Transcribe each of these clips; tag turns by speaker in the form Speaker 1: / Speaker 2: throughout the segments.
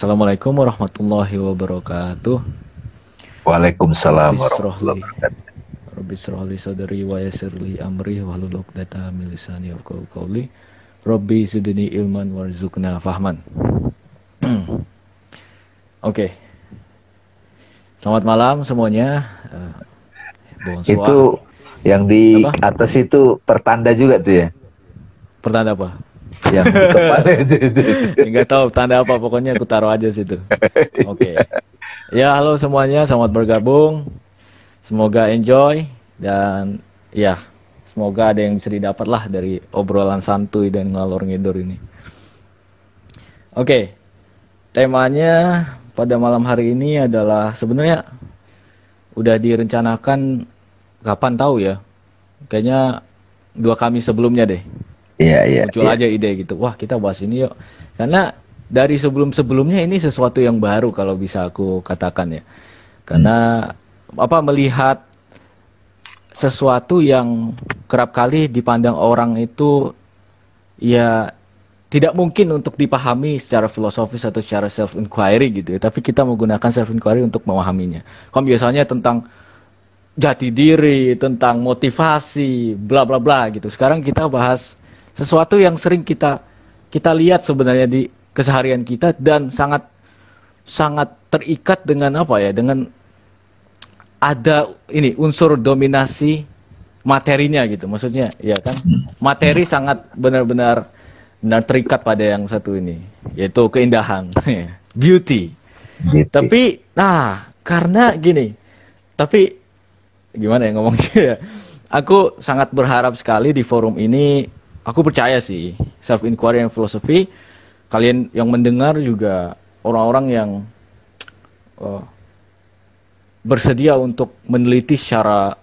Speaker 1: Assalamualaikum warahmatullahi wabarakatuh.
Speaker 2: Waalaikumsalam
Speaker 1: Rabbi
Speaker 2: warahmatullahi
Speaker 1: srohli,
Speaker 2: wabarakatuh.
Speaker 1: Rabbi srohli sadri wa yassirli amri wahlul 'uqdatam min lisani yafqahu qawli. Rabbi zidni ilman warzuqna fahman. Oke, selamat malam semuanya. Bonsoir.
Speaker 2: Itu yang di
Speaker 1: Apa?
Speaker 2: atas itu pertanda juga tuh ya,
Speaker 1: Pertanda apa?
Speaker 2: yang di kepala itu.
Speaker 1: Nggak tahu tanda apa, pokoknya aku taruh aja situ. Oke. Ya, halo semuanya, selamat bergabung. Semoga enjoy dan ya, semoga ada yang bisa didapat lah dari obrolan santuy dan ngalor ngidur ini. Oke, temanya pada malam hari ini adalah sebenarnya udah direncanakan kapan tahu ya. Kayaknya 2 Kamis sebelumnya deh.
Speaker 2: Iya, iya,
Speaker 1: Muncul
Speaker 2: iya.
Speaker 1: aja ide gitu. Wah, kita bahas ini yuk. Karena dari sebelum-sebelumnya ini sesuatu yang baru kalau bisa aku katakan ya.
Speaker 2: Hmm.
Speaker 1: Karena apa melihat sesuatu yang kerap kali dipandang orang itu ya tidak mungkin untuk dipahami secara filosofis atau secara self inquiry gitu ya. Tapi kita menggunakan self inquiry untuk memahaminya. Kan biasanya tentang jati diri, tentang motivasi, bla bla bla gitu. Sekarang kita bahas sesuatu yang sering kita lihat sebenarnya di keseharian kita dan sangat sangat terikat dengan apa ya? Dengan ada ini unsur dominasi materinya gitu. Maksudnya ya kan? Materi sangat benar-benar benar terikat pada yang satu ini, yaitu keindahan, beauty.
Speaker 2: Gitu.
Speaker 1: Tapi nah, karena gini, tapi gimana ya ngomongnya ya? Aku sangat berharap sekali di forum ini, aku percaya sih, self inquiry and philosophy, kalian yang mendengar juga orang-orang yang eh, bersedia untuk meneliti secara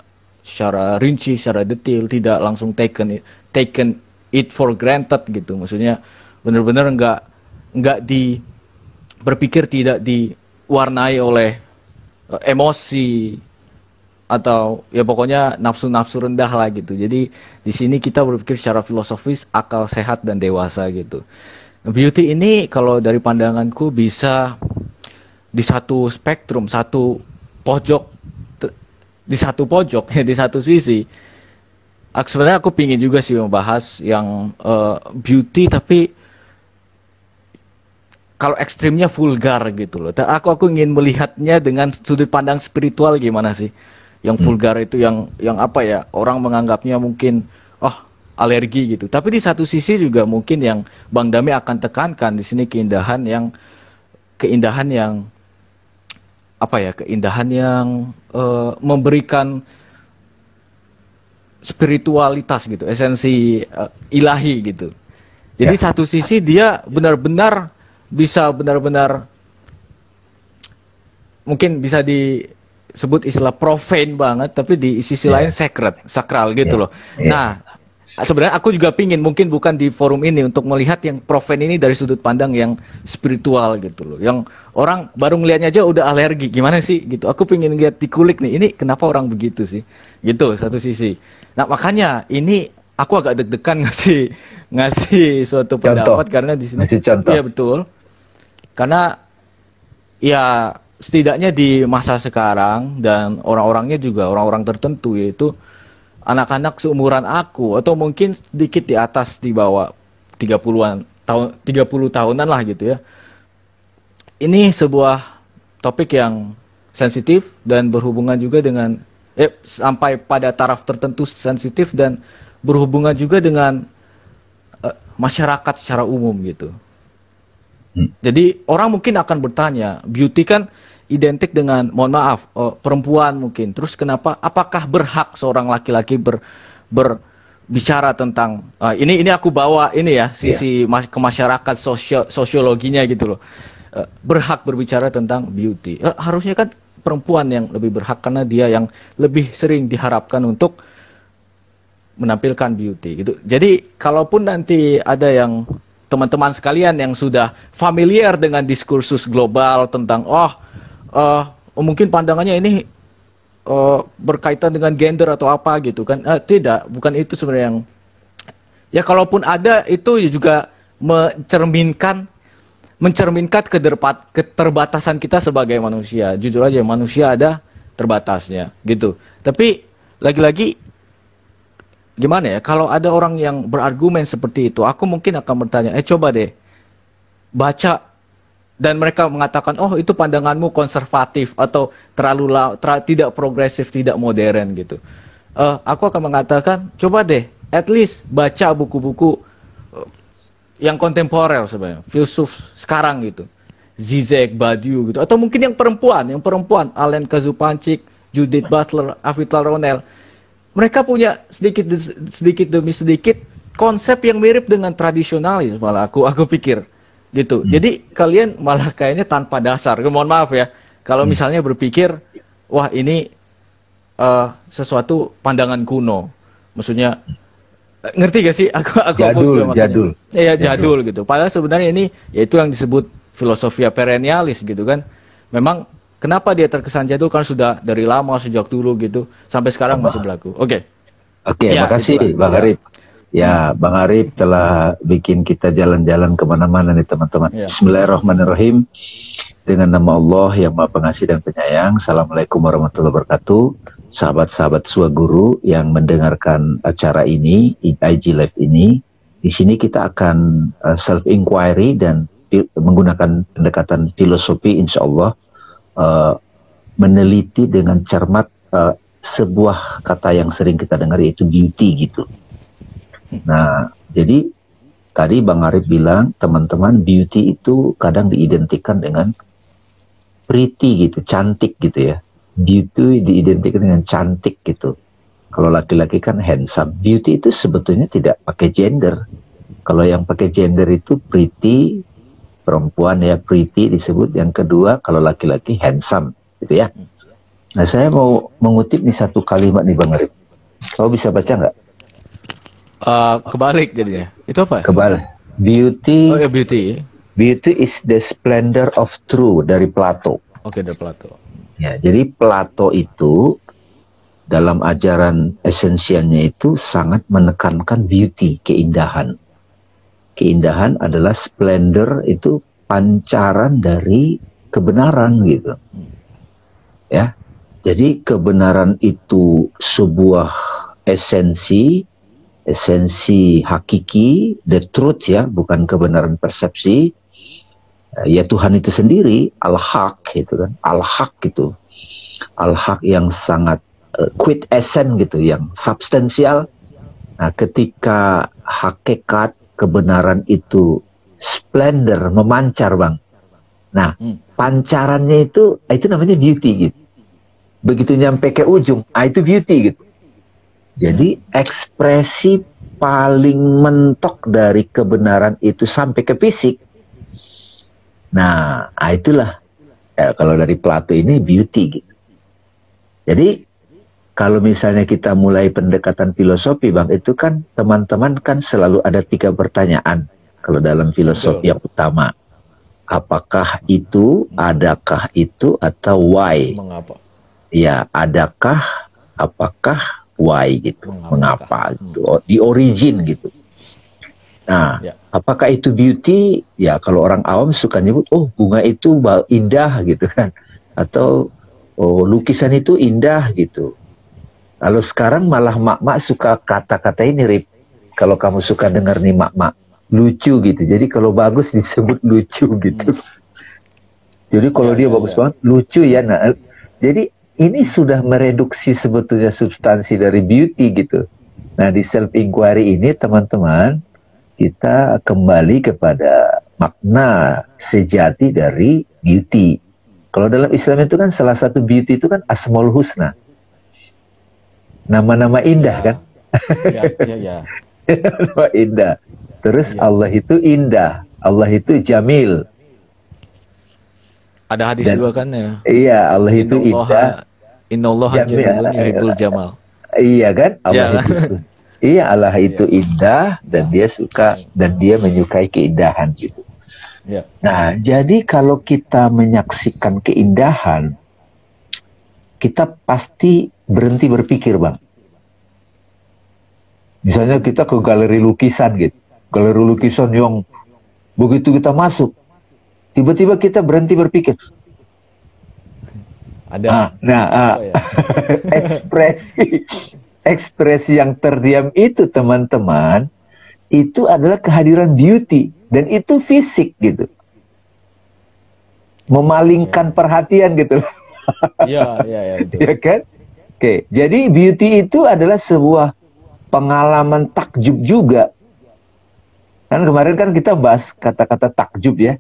Speaker 1: rinci, secara detail, tidak langsung taken it for granted gitu. Maksudnya benar-benar nggak berpikir tidak diwarnai oleh emosi atau ya pokoknya nafsu-nafsu rendah lah gitu. Jadi di sini kita berpikir secara filosofis, akal sehat dan dewasa gitu. Beauty ini kalau dari pandanganku bisa di satu spektrum, satu pojok, di satu pojok ya di satu sisi. Sebenarnya aku pingin juga sih membahas yang beauty tapi kalau ekstrimnya vulgar gitu loh. Aku ingin melihatnya dengan sudut pandang spiritual gimana sih? Yang
Speaker 2: Hmm.
Speaker 1: vulgar itu yang apa ya? Orang menganggapnya mungkin oh alergi gitu. Tapi di satu sisi juga mungkin yang Bang Dami akan tekankan di sini keindahan yang apa ya? Keindahan yang memberikan spiritualitas gitu, esensi ilahi gitu. Jadi
Speaker 2: Ya,
Speaker 1: satu sisi dia benar-benar bisa benar-benar mungkin bisa disebut istilah profane banget, tapi di sisi lain
Speaker 2: ya,
Speaker 1: sacred, sakral gitu
Speaker 2: ya,
Speaker 1: loh.
Speaker 2: ya.
Speaker 1: Nah, sebenarnya aku juga pingin mungkin bukan di forum ini untuk melihat yang profane ini dari sudut pandang yang spiritual gitu loh. Yang orang baru ngelihatnya aja udah alergi, gimana sih gitu. Aku pingin lihat dikulik nih, ini kenapa orang begitu sih? Gitu satu sisi. Nah, makanya ini aku agak deg-degan ngasih ngasih suatu
Speaker 2: Contoh,
Speaker 1: pendapat karena di sini
Speaker 2: masih contoh.
Speaker 1: iya betul. Karena ya setidaknya di masa sekarang dan orang-orangnya juga orang-orang tertentu yaitu anak-anak seumuran aku atau mungkin sedikit di atas di bawah 30-an tahun 30 tahunan lah gitu ya. Ini sebuah topik yang sensitif dan berhubungan juga dengan sampai pada taraf tertentu sensitif dan berhubungan juga dengan masyarakat secara umum gitu.
Speaker 2: Hmm.
Speaker 1: Jadi orang mungkin akan bertanya, beauty kan identik dengan, mohon maaf, perempuan mungkin. Terus kenapa? Apakah berhak seorang laki-laki berbicara tentang ini aku bawa ini ya
Speaker 2: Ya,
Speaker 1: sisi ke masyarakat sosiologinya gitu loh. Berhak berbicara tentang beauty. Harusnya kan perempuan yang lebih berhak karena dia yang lebih sering diharapkan untuk menampilkan beauty gitu. Jadi kalaupun nanti ada yang teman-teman sekalian yang sudah familiar dengan diskursus global tentang mungkin pandangannya ini berkaitan dengan gender atau apa gitu kan. Tidak, bukan itu sebenarnya ya kalaupun ada itu juga mencerminkan mencerminkan keterbatasan kita sebagai manusia. Jujur aja, manusia ada terbatasnya, gitu. Tapi lagi-lagi gimana ya? Kalau ada orang yang berargumen seperti itu, aku mungkin akan bertanya, coba deh baca, dan mereka mengatakan, oh itu pandanganmu konservatif atau tidak progresif, tidak modern gitu. Aku akan mengatakan, coba deh, at least baca buku-buku yang kontemporer sebenarnya, filsuf sekarang gitu, Zizek, Badiou gitu, atau mungkin yang perempuan, Alen Kazupancik, Judith Butler, Avital Ronell. Mereka punya sedikit demi sedikit konsep yang mirip dengan tradisionalis, malah aku pikir gitu. Jadi kalian malah kayaknya tanpa dasar. Mohon maaf ya, kalau misalnya berpikir, wah ini sesuatu pandangan kuno, maksudnya ngerti gak sih? Aku
Speaker 2: Jadul.
Speaker 1: Ya jadul gitu. Padahal sebenarnya ini yaitu yang disebut filosofia perennialis gitu kan. Memang kenapa dia terkesan jadul, karena sudah dari lama, sejak dulu gitu, sampai sekarang masih berlaku. Oke,
Speaker 2: ya, makasih Bang Arif. Ya, Bang Arif telah bikin kita jalan-jalan kemana-mana nih teman-teman. Ya. Bismillahirrahmanirrahim. Dengan nama Allah yang Maha Pengasih dan Penyayang. Assalamualaikum warahmatullahi wabarakatuh. Sahabat-sahabat Suaguru yang mendengarkan acara ini, IG Live ini. Di sini kita akan self-inquiry dan menggunakan pendekatan filosofi, insya Allah. Meneliti dengan cermat sebuah kata yang sering kita dengar, yaitu beauty gitu. Nah, jadi tadi Bang Arif bilang, teman-teman, beauty itu kadang diidentikan dengan pretty gitu, cantik gitu ya. Beauty diidentikan dengan cantik gitu. Kalau laki-laki kan handsome. Beauty itu sebetulnya tidak pakai gender. Kalau yang pakai gender itu pretty, perempuan ya pretty disebut. Yang kedua, kalau laki-laki handsome gitu ya. Nah, saya mau mengutip nih satu kalimat nih Bang Arif. Kau bisa baca nggak?
Speaker 1: Kebalik jadinya. Itu apa?
Speaker 2: Kebalik. Beauty.
Speaker 1: Oh ya, beauty.
Speaker 2: Beauty is the splendor of truth dari Plato.
Speaker 1: Oke, dari Plato.
Speaker 2: Ya, jadi Plato itu dalam ajaran esensialnya itu sangat menekankan beauty, keindahan. Keindahan adalah splendor, itu pancaran dari kebenaran gitu. Ya. Jadi kebenaran itu sebuah esensi hakiki, the truth ya, bukan kebenaran persepsi. Ya Tuhan itu sendiri, al-haq gitu kan, al-haq gitu, al-haq yang sangat quid essence gitu, yang substansial. Nah, ketika hakikat kebenaran itu splendor, memancar Bang. Nah, pancarannya itu namanya beauty gitu. Begitu nyampe ke ujung, itu beauty gitu. Jadi ekspresi paling mentok dari kebenaran itu sampai ke fisik. Nah, itulah kalau dari Plato ini beauty gitu. Jadi kalau misalnya kita mulai pendekatan filosofi Bang, itu kan teman-teman kan selalu ada 3 pertanyaan kalau dalam filosofi yang utama. Apakah itu, adakah itu, atau why?
Speaker 1: Mengapa?
Speaker 2: Ya, adakah, apakah, why gitu. Mengapa gitu. Di origin gitu. Nah, apakah itu beauty? Ya, kalau orang awam suka nyebut, oh bunga itu indah gitu kan. Atau oh lukisan itu indah gitu. Lalu sekarang malah mak-mak suka kata-kata ini, Rip. Kalau kamu suka dengar nih mak-mak, lucu gitu. Jadi kalau bagus disebut lucu gitu. Jadi kalau dia bagus banget, lucu ya. Nah, jadi ini sudah mereduksi sebetulnya substansi dari beauty gitu. Nah, di self-inquiry ini teman-teman, kita kembali kepada makna sejati dari beauty. Kalau dalam Islam itu kan salah satu beauty itu kan Asmaul Husna. Nama-nama indah kan?
Speaker 1: Ya.
Speaker 2: Nama indah. Terus Allah itu indah. Allah itu jamil.
Speaker 1: Ada hadis juga kan ya?
Speaker 2: Iya, Allah itu indah.
Speaker 1: Innallaha jamilun yuhibbul jamal.
Speaker 2: Iya kan? Allah itu iya, Allah itu indah dan dia suka dan dia menyukai keindahan gitu. Nah, jadi kalau kita menyaksikan keindahan, kita pasti berhenti berpikir Bang. Misalnya kita ke galeri lukisan gitu. Galeri lukisan yang begitu kita masuk, tiba-tiba kita berhenti berpikir.
Speaker 1: Ada.
Speaker 2: Ekspresi yang terdiam itu, teman-teman, itu adalah kehadiran beauty, dan itu fisik gitu. Memalingkan perhatian gitu.
Speaker 1: Iya.
Speaker 2: Ya kan? Oke, jadi beauty itu adalah sebuah pengalaman takjub juga. Kan kemarin kan kita bahas kata-kata takjub ya.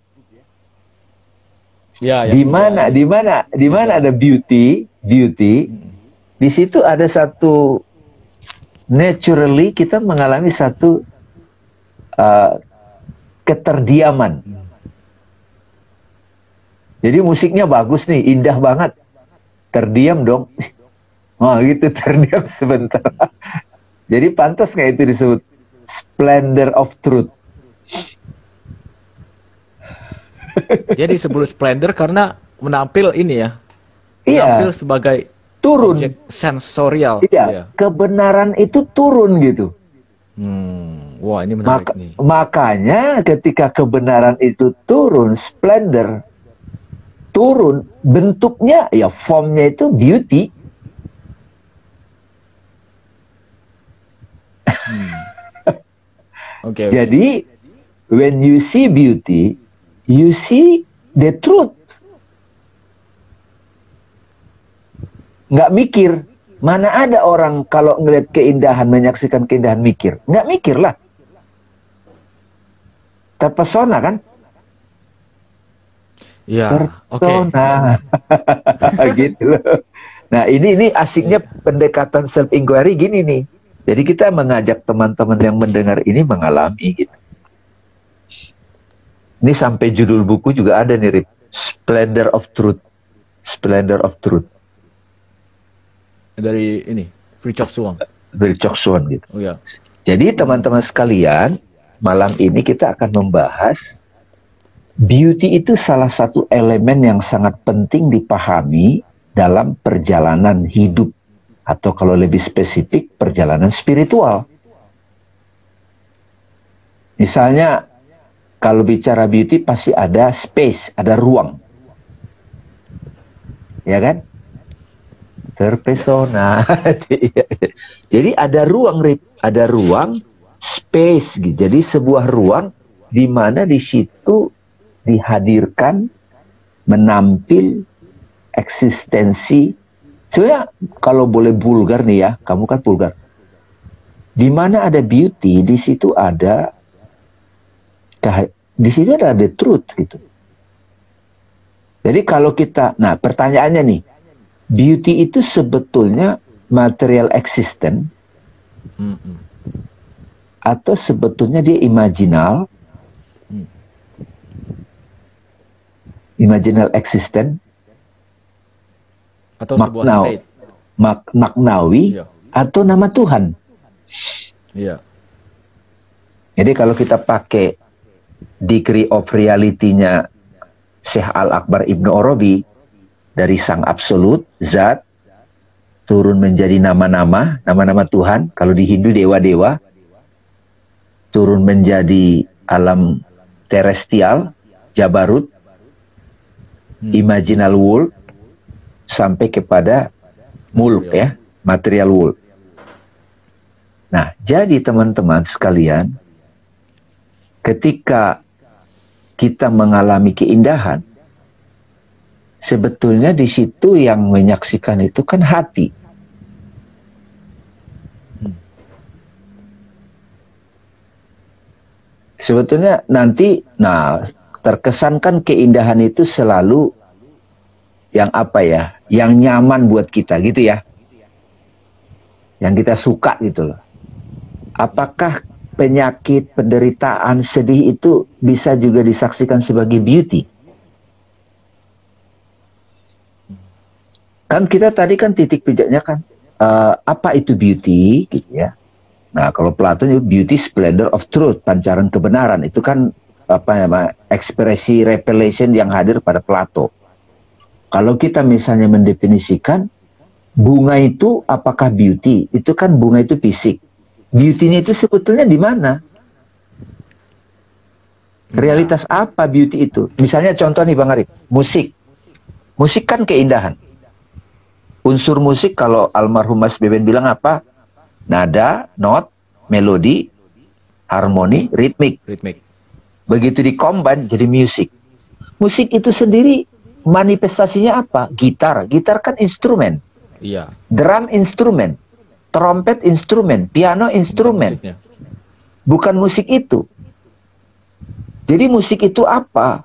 Speaker 2: Di mana ada beauty, di situ ada satu, naturally kita mengalami satu keterdiaman. Jadi musiknya bagus nih, indah banget, terdiam dong. Oh gitu, terdiam sebentar. Jadi pantas nggak itu disebut splendor of truth?
Speaker 1: Jadi disebut splendor karena menampil ini ya. Menampil sebagai
Speaker 2: turun,
Speaker 1: objek sensorial.
Speaker 2: Iya, kebenaran itu turun gitu.
Speaker 1: Wah, ini menarik nih.
Speaker 2: Makanya ketika kebenaran itu turun, splendor turun, bentuknya ya, formnya itu beauty.
Speaker 1: Okay.
Speaker 2: Jadi when you see beauty, you see the truth. Nggak mikir. Mana ada orang kalau ngelihat keindahan, menyaksikan keindahan mikir? Nggak mikir lah. Terpesona kan?
Speaker 1: Ya,
Speaker 2: terpesona. Gitu loh. Nah ini asiknya pendekatan self inquiry gini nih. Jadi kita mengajak teman-teman yang mendengar ini mengalami gitu. Ini sampai judul buku juga ada nih, Rip. Splendor of Truth. Splendor of Truth.
Speaker 1: Dari ini, Fritjof Schuon.
Speaker 2: Fritjof Schuon gitu.
Speaker 1: Oh ya.
Speaker 2: Jadi teman-teman sekalian, malam ini kita akan membahas beauty itu salah satu elemen yang sangat penting dipahami dalam perjalanan hidup, atau kalau lebih spesifik, perjalanan spiritual. Misalnya, kalau bicara beauty pasti ada space, ada ruang. Ya kan? Terpesona. Jadi ada ruang, ada ruang, space gitu. Jadi sebuah ruang di mana di situ dihadirkan, menampil eksistensi. Sebenarnya kalau boleh vulgar nih ya, kamu kan vulgar. Di mana ada beauty, di situ ada the truth gitu. Jadi kalau kita, nah pertanyaannya nih, beauty itu sebetulnya material existent atau sebetulnya dia imaginal, imaginal existent,
Speaker 1: atau sebuah state,
Speaker 2: maknawi, atau nama Tuhan.
Speaker 1: Iya.
Speaker 2: Jadi kalau kita pakai degree of reality-nya Syekh Al-Akbar Ibnu Arabi, dari Sang Absolut, Zat, turun menjadi nama-nama Tuhan. Kalau di Hindu dewa-dewa, turun menjadi alam terrestrial, Jabarut, imaginal world, sampai kepada mulk ya, material world. Nah, jadi teman-teman sekalian, ketika kita mengalami keindahan, sebetulnya di situ yang menyaksikan itu kan hati. Sebetulnya nanti, terkesan kan keindahan itu selalu yang apa ya, yang nyaman buat kita gitu ya, yang kita suka gitu loh. Apakah penyakit, penderitaan, sedih itu bisa juga disaksikan sebagai beauty? Kan kita tadi kan titik pijaknya kan, apa itu beauty gitu ya. Nah kalau Plato, beauty splendor of truth, pancaran kebenaran, itu kan apa namanya, ekspresi revelation yang hadir pada Plato. Kalau kita misalnya mendefinisikan bunga itu apakah beauty, itu kan bunga itu fisik. Beauty-nya itu sebetulnya di mana? Realitas apa beauty itu? Misalnya contoh nih Bang Arif, musik. Musik kan keindahan. Unsur musik kalau almarhum Mas Beben bilang apa? Nada, not, melodi, harmoni, ritmik. Begitu dikombin jadi musik. Musik itu sendiri manifestasinya apa? Gitar. Gitar kan instrumen.
Speaker 1: Iya.
Speaker 2: Drum instrumen. Trompet instrumen. Piano instrumen. Bukan musik itu. Jadi musik itu apa?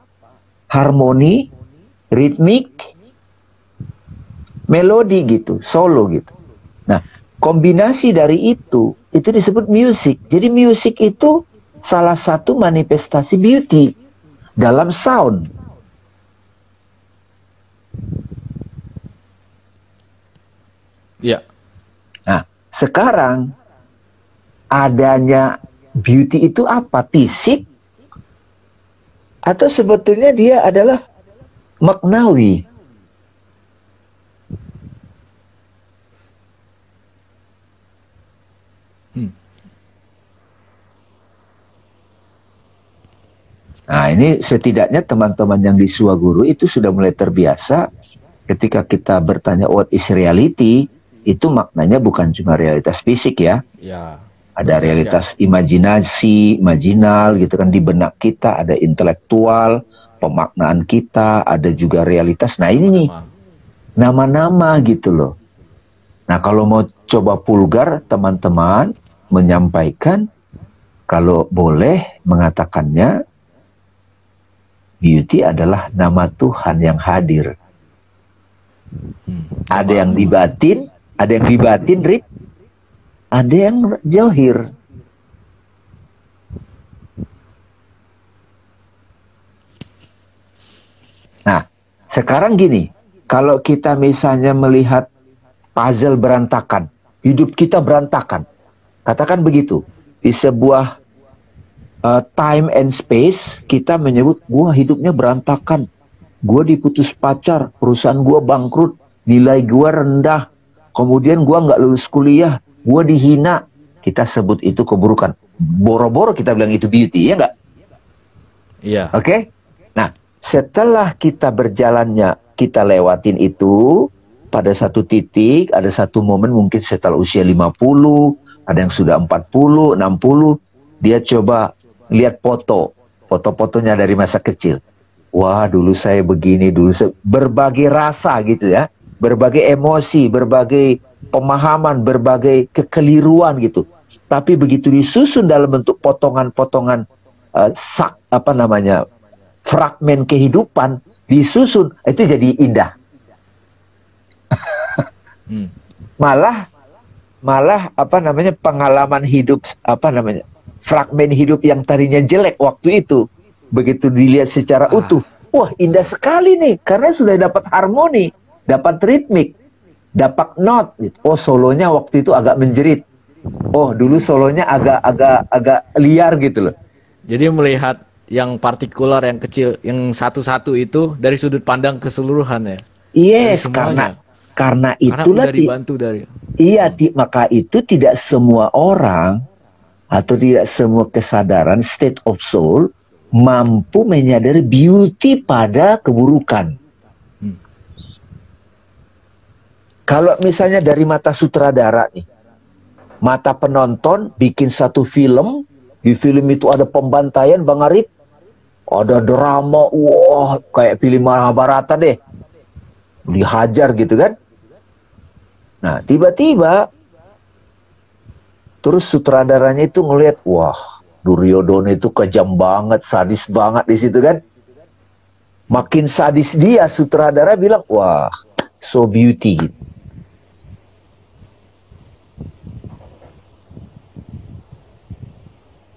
Speaker 2: Harmoni, ritmik, melodi gitu, solo gitu. Nah, kombinasi dari itu disebut musik. Jadi musik itu salah satu manifestasi beauty dalam sound.
Speaker 1: Ya.
Speaker 2: Nah, sekarang adanya beauty itu apa? Fisik? Atau sebetulnya dia adalah maknawi? Nah, ini setidaknya teman-teman yang di Suaguru itu sudah mulai terbiasa ketika kita bertanya what is reality, itu maknanya bukan cuma realitas fisik ya.
Speaker 1: Ya.
Speaker 2: Ada realitas imajinasi, imajinal gitu kan di benak kita, ada intelektual, pemaknaan kita, ada juga realitas. Nah ini nih, nama-nama gitu loh. Nah kalau mau coba vulgar, teman-teman menyampaikan, kalau boleh mengatakannya, beauty adalah nama Tuhan yang hadir. Ada yang dibatin, Rip. Ada yang johir. Nah, sekarang gini, kalau kita misalnya melihat puzzle berantakan, hidup kita berantakan, katakan begitu, di sebuah time and space, kita menyebut, gua hidupnya berantakan, gua diputus pacar, perusahaan gua bangkrut, nilai gua rendah, kemudian gua nggak lulus kuliah, gua dihina, kita sebut itu keburukan. Boro-boro kita bilang itu beauty, ya nggak?
Speaker 1: Iya.
Speaker 2: Oke? Nah, setelah kita berjalannya, kita lewatin itu, pada satu titik, ada satu momen mungkin setelah usia 50, ada yang sudah 40, 60, dia coba lihat foto-fotonya dari masa kecil. Wah, dulu saya begini, berbagai rasa gitu ya, berbagai emosi, berbagai pemahaman, berbagai kekeliruan gitu. Tapi begitu disusun dalam bentuk potongan-potongan fragmen kehidupan, disusun, itu jadi indah. Malah pengalaman hidup, fragmen hidup yang tadinya jelek waktu itu, begitu dilihat secara utuh, wah indah sekali nih, karena sudah dapat harmoni, dapat ritmik, dapat not. Oh, solonya waktu itu agak menjerit. Oh, dulu solonya agak liar gitu loh.
Speaker 1: Jadi melihat yang partikular, yang kecil, yang satu-satu itu dari sudut pandang keseluruhan ya.
Speaker 2: Yes, karena itulah
Speaker 1: dibantu dari.
Speaker 2: Iya, maka itu tidak semua orang atau tidak semua kesadaran state of soul mampu menyadari beauty pada keburukan. Kalau misalnya dari mata sutradara nih, mata penonton bikin satu film, di film itu ada pembantaian, Bang Arif, ada drama, wah kayak film Mahabharata deh, dihajar gitu kan. Nah tiba-tiba terus sutradaranya itu ngelihat, wah Duryodhana itu kejam banget, sadis banget di situ kan. Makin sadis dia, sutradara bilang, wah so beauty gitu.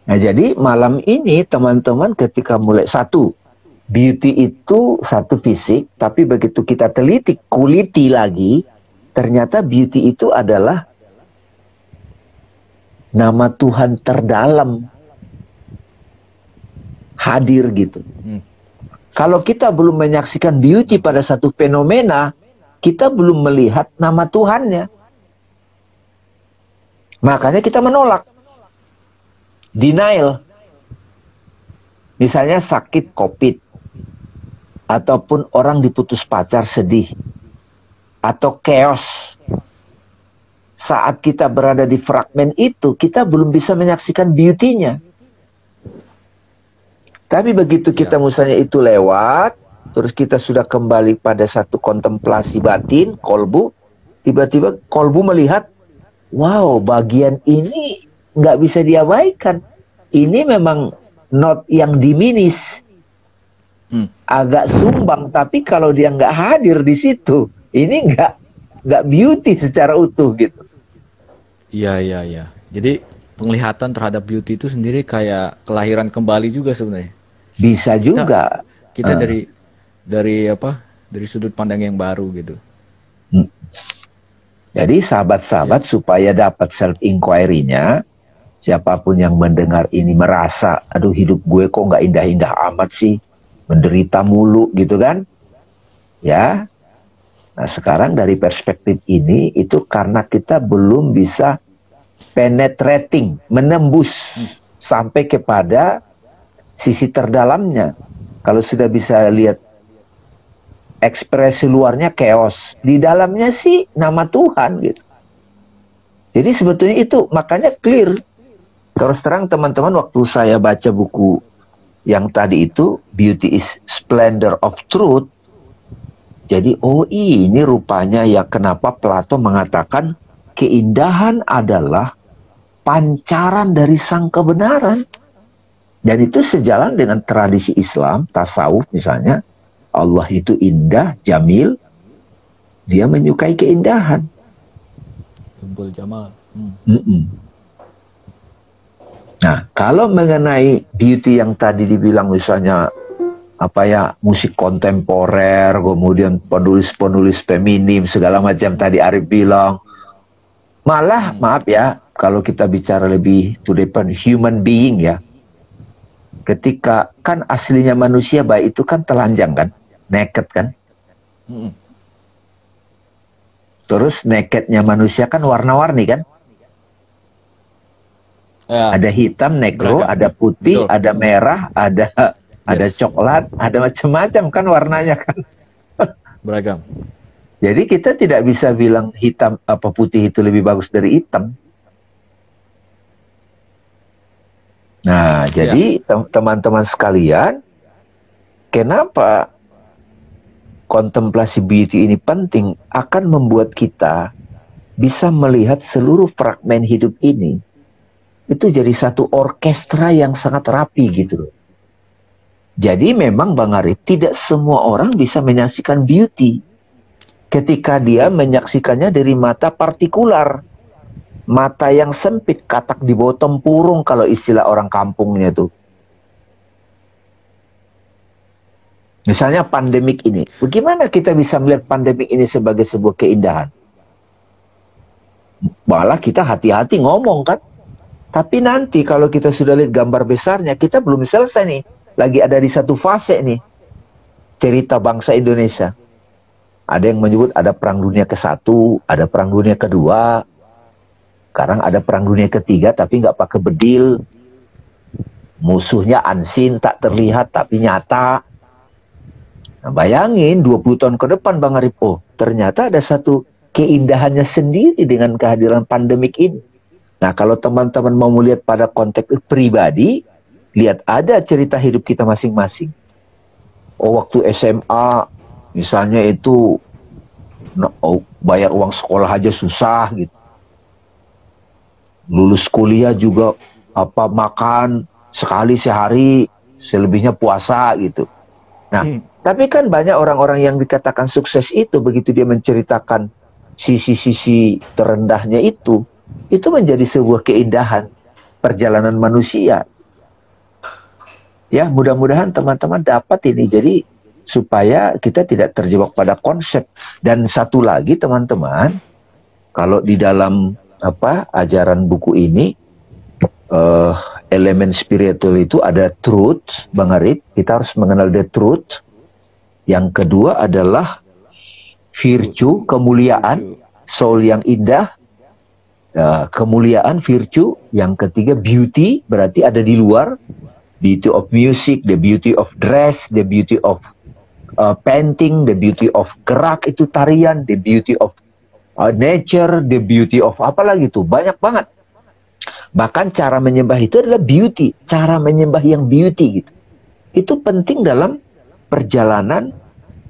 Speaker 2: Nah jadi malam ini teman-teman ketika mulai beauty itu satu fisik, tapi begitu kita kuliti lagi, ternyata beauty itu adalah nama Tuhan terdalam hadir gitu. Kalau kita belum menyaksikan beauty pada satu fenomena, kita belum melihat nama Tuhannya. Makanya kita menolak. Denial. Misalnya sakit COVID, ataupun orang diputus pacar sedih, atau chaos. Saat kita berada di fragmen itu, kita belum bisa menyaksikan beauty-nya. Tapi begitu kita misalnya itu lewat, terus kita sudah kembali pada satu kontemplasi batin, kolbu, tiba-tiba kolbu melihat, wow, bagian ini nggak bisa diabaikan. Ini memang not yang diminish, agak sumbang, tapi kalau dia nggak hadir di situ, ini nggak beauty secara utuh gitu.
Speaker 1: Iya. Jadi penglihatan terhadap beauty itu sendiri kayak kelahiran kembali juga sebenarnya.
Speaker 2: Bisa juga.
Speaker 1: Kita dari apa? Dari sudut pandang yang baru gitu.
Speaker 2: Jadi sahabat-sahabat supaya dapat self inquiry-nya, siapapun yang mendengar ini merasa, aduh hidup gue kok nggak indah-indah amat sih, menderita mulu gitu kan? Ya. Nah sekarang dari perspektif ini itu karena kita belum bisa penetrating, menembus sampai kepada sisi terdalamnya. Kalau sudah bisa lihat ekspresi luarnya chaos, di dalamnya sih nama Tuhan gitu. Jadi sebetulnya itu makanya clear. Terus terang teman-teman, waktu saya baca buku yang tadi itu Beauty is Splendor of Truth, jadi oh ini rupanya ya kenapa Plato mengatakan keindahan adalah pancaran dari sang kebenaran. Dan itu sejalan dengan tradisi Islam, tasawuf misalnya, Allah itu indah, jamil, dia menyukai keindahan.
Speaker 1: Kumpul Jamal.
Speaker 2: Nah, kalau mengenai beauty yang tadi dibilang misalnya apa ya, musik kontemporer, kemudian penulis-penulis feminim segala macam tadi Arif bilang, malah maaf ya, kalau kita bicara lebih to the point, human being ya, ketika kan aslinya manusia baik itu kan telanjang kan, naked kan. Terus nakednya manusia kan warna-warni kan. Ada hitam, negro, ada putih, ada merah, ada coklat, ada macam-macam kan warnanya kan.
Speaker 1: Beragam.
Speaker 2: Jadi kita tidak bisa bilang hitam apa putih itu lebih bagus dari hitam. Nah, jadi teman-teman sekalian, kenapa kontemplasi beauty ini penting? Akan membuat kita bisa melihat seluruh fragmen hidup ini itu jadi satu orkestra yang sangat rapi gitu loh. Jadi memang Bang Arif, tidak semua orang bisa menyaksikan beauty ketika dia menyaksikannya dari mata partikular, mata yang sempit, katak di bawah tempurung kalau istilah orang kampungnya tuh. Misalnya pandemik ini, bagaimana kita bisa melihat pandemik ini sebagai sebuah keindahan? Malah kita hati-hati ngomong kan. Tapi nanti kalau kita sudah lihat gambar besarnya, kita belum selesai nih. Lagi ada di satu fase nih, cerita bangsa Indonesia. Ada yang menyebut ada perang dunia ke-1, ada perang dunia kedua, sekarang ada perang dunia ketiga tapi nggak pakai bedil. Musuhnya unseen, tak terlihat tapi nyata. Nah, bayangin 20 tahun ke depan Bang Aripo, ternyata ada satu keindahannya sendiri dengan kehadiran pandemik ini. Nah kalau teman-teman mau melihat pada konteks pribadi, lihat ada cerita hidup kita masing-masing. Oh waktu SMA misalnya itu bayar uang sekolah aja susah gitu. Lulus kuliah juga apa makan sekali sehari, selebihnya puasa gitu. Nah, tapi kan banyak orang-orang yang dikatakan sukses itu begitu dia menceritakan sisi-sisi terendahnya itu menjadi sebuah keindahan perjalanan manusia. Ya, mudah-mudahan teman-teman dapat ini. Jadi supaya kita tidak terjebak pada konsep. Dan satu lagi teman-teman, kalau di dalam ajaran buku ini elemen spiritual itu ada truth, Bang Arif. Kita harus mengenal the truth. Yang kedua adalah virtue, kemuliaan, soul yang indah. Kemuliaan, virtue. Yang ketiga beauty, berarti ada di luar. beauty of music, the beauty of dress, the beauty of painting, the beauty of gerak itu tarian, the beauty of nature, the beauty of apa lagi tuh, banyak banget. Bahkan cara menyembah itu adalah beauty, cara menyembah yang beauty gitu. Itu penting dalam perjalanan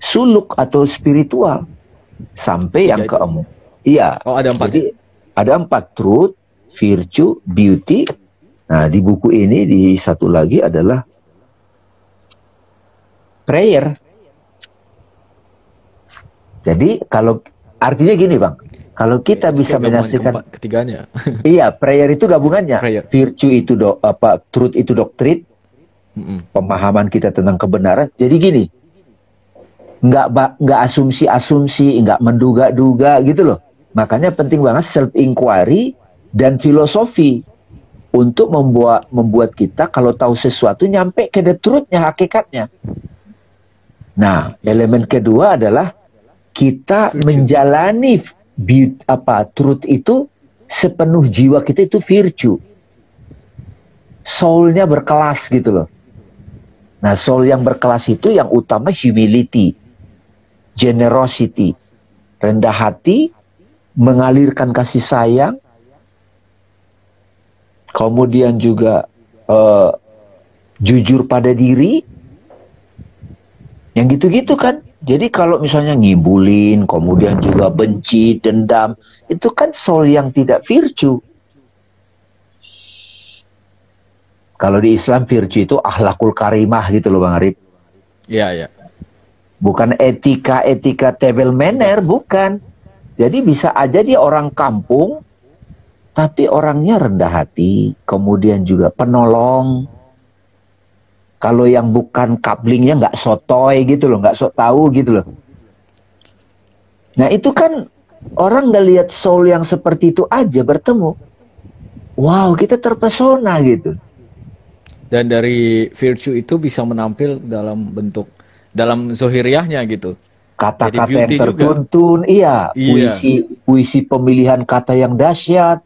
Speaker 2: suluk atau spiritual. Sampai yang keempat. Iya.
Speaker 1: Oh, ada 4.
Speaker 2: Jadi ada 4: truth, virtue, beauty. Nah, di buku ini di satu lagi adalah prayer. Jadi kalau artinya gini Bang, kalau kita bisa menyaksikan
Speaker 1: ketiganya.
Speaker 2: Iya, prayer itu gabungannya.
Speaker 1: Prayer.
Speaker 2: Virtue itu truth itu doktrin, pemahaman kita tentang kebenaran. Jadi gini, nggak asumsi-asumsi, nggak menduga-duga gitu loh. Makanya penting banget self inquiry dan filosofi untuk membuat kita kalau tahu sesuatu nyampe ke the truth-nya, hakikatnya. Nah, elemen kedua adalah kita menjalani truth itu sepenuh jiwa kita, itu virtue. Soul-nya berkelas gitu loh. Nah, soul yang berkelas itu yang utama humility, generosity, rendah hati, mengalirkan kasih sayang, kemudian juga jujur pada diri, yang gitu-gitu kan. Jadi kalau misalnya ngibulin, kemudian juga benci, dendam, itu kan soul yang tidak virtue. Kalau di Islam virtue itu akhlakul karimah gitu loh Bang Arif.
Speaker 1: Iya, iya.
Speaker 2: Bukan etika table manner, bukan. Jadi bisa aja dia orang kampung, tapi orangnya rendah hati, kemudian juga penolong. Kalau yang bukan kablingnya nggak sotoy gitu loh, nggak sok tahu gitu loh. Nah itu kan orang nggak lihat soul yang seperti itu aja bertemu. Wow, kita terpesona gitu.
Speaker 1: Dan dari virtue itu bisa menampil dalam zohiriahnya gitu.
Speaker 2: Kata-kata yang tertuntun, iya. Puisi pemilihan kata yang dahsyat.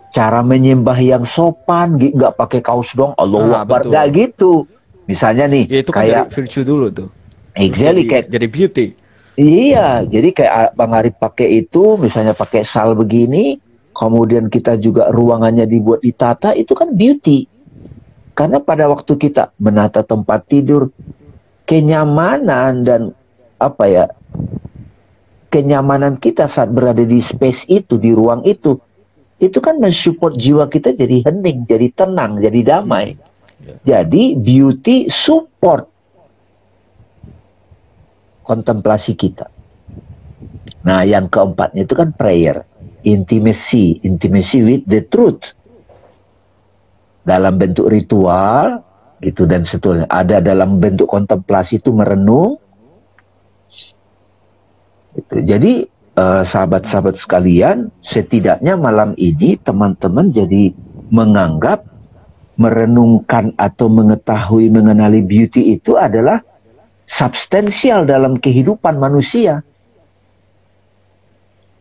Speaker 2: Cara menyembah yang sopan, nggak pakai kaos dong, Allahu Akbar, nggak gitu. Misalnya nih,
Speaker 1: ya, itu kan kayak dari virtue dulu tuh.
Speaker 2: Exactly,
Speaker 1: jadi beauty.
Speaker 2: Iya, jadi kayak Bang Arif pakai itu, misalnya pakai sal begini, kemudian kita juga ruangannya dibuat ditata, itu kan beauty. Karena pada waktu kita menata tempat tidur, kenyamanan dan kenyamanan kita saat berada di space itu, di ruang itu kan mensupport jiwa kita jadi hening, jadi tenang, jadi damai. Jadi beauty support kontemplasi kita. Nah, yang keempatnya itu kan prayer, intimacy with the truth. Dalam bentuk ritual gitu dan seterusnya. Ada dalam bentuk kontemplasi itu merenung. Gitu. Jadi sahabat-sahabat sekalian, setidaknya malam ini teman-teman jadi menganggap merenungkan atau mengetahui mengenali beauty itu adalah substansial dalam kehidupan manusia.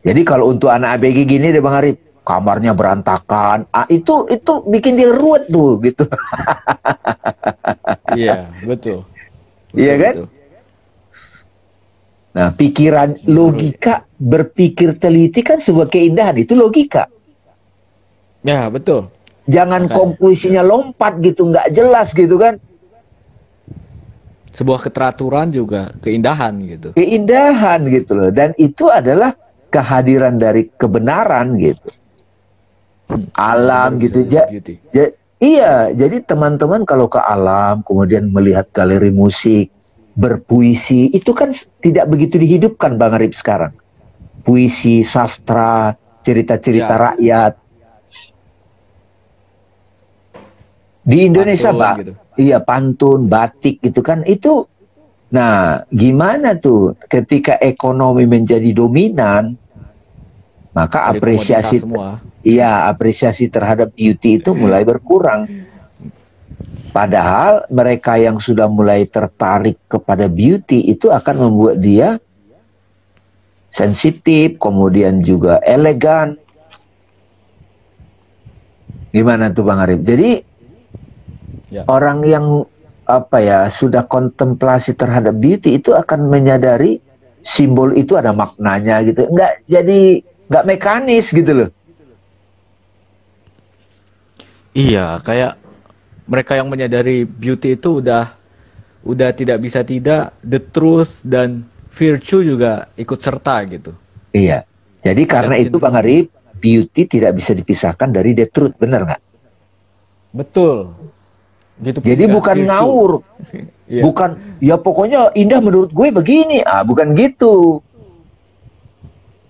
Speaker 2: Jadi kalau untuk anak ABG gini deh Bang Arif, kamarnya berantakan, itu bikin dia ruwet tuh gitu.
Speaker 1: Iya, betul.
Speaker 2: Iya kan? Betul. Nah, pikiran logika, berpikir teliti kan sebuah keindahan, itu logika.
Speaker 1: Ya, betul.
Speaker 2: Jangan konklusinya lompat gitu, nggak jelas gitu kan.
Speaker 1: Sebuah keteraturan juga keindahan gitu.
Speaker 2: Keindahan gitu loh. Dan itu adalah kehadiran dari kebenaran gitu. Alam gitu. Iya, jadi teman-teman kalau ke alam, kemudian melihat galeri musik, berpuisi, itu kan tidak begitu dihidupkan Bang Arif sekarang. Puisi, sastra, cerita-cerita rakyat. Di Indonesia, Pak, gitu. Iya, pantun, batik gitu kan, itu. Nah, gimana tuh ketika ekonomi menjadi dominan, maka apresiasi terhadap beauty itu mulai berkurang. Padahal mereka yang sudah mulai tertarik kepada beauty itu akan membuat dia sensitif, kemudian juga elegan. Gimana tuh Bang Arif? Jadi Orang yang apa ya sudah kontemplasi terhadap beauty itu akan menyadari simbol itu ada maknanya gitu. Nggak mekanis gitu loh.
Speaker 1: Iya, kayak mereka yang menyadari beauty itu udah tidak bisa tidak, the truth dan virtue juga ikut serta gitu.
Speaker 2: Iya. Jadi karena itu Bang Arif, beauty tidak bisa dipisahkan dari the truth, benar nggak?
Speaker 1: Betul. Gitu.
Speaker 2: Jadi bukan virtue. Ngawur. Yeah. Bukan, ya pokoknya indah menurut gue begini. Bukan gitu.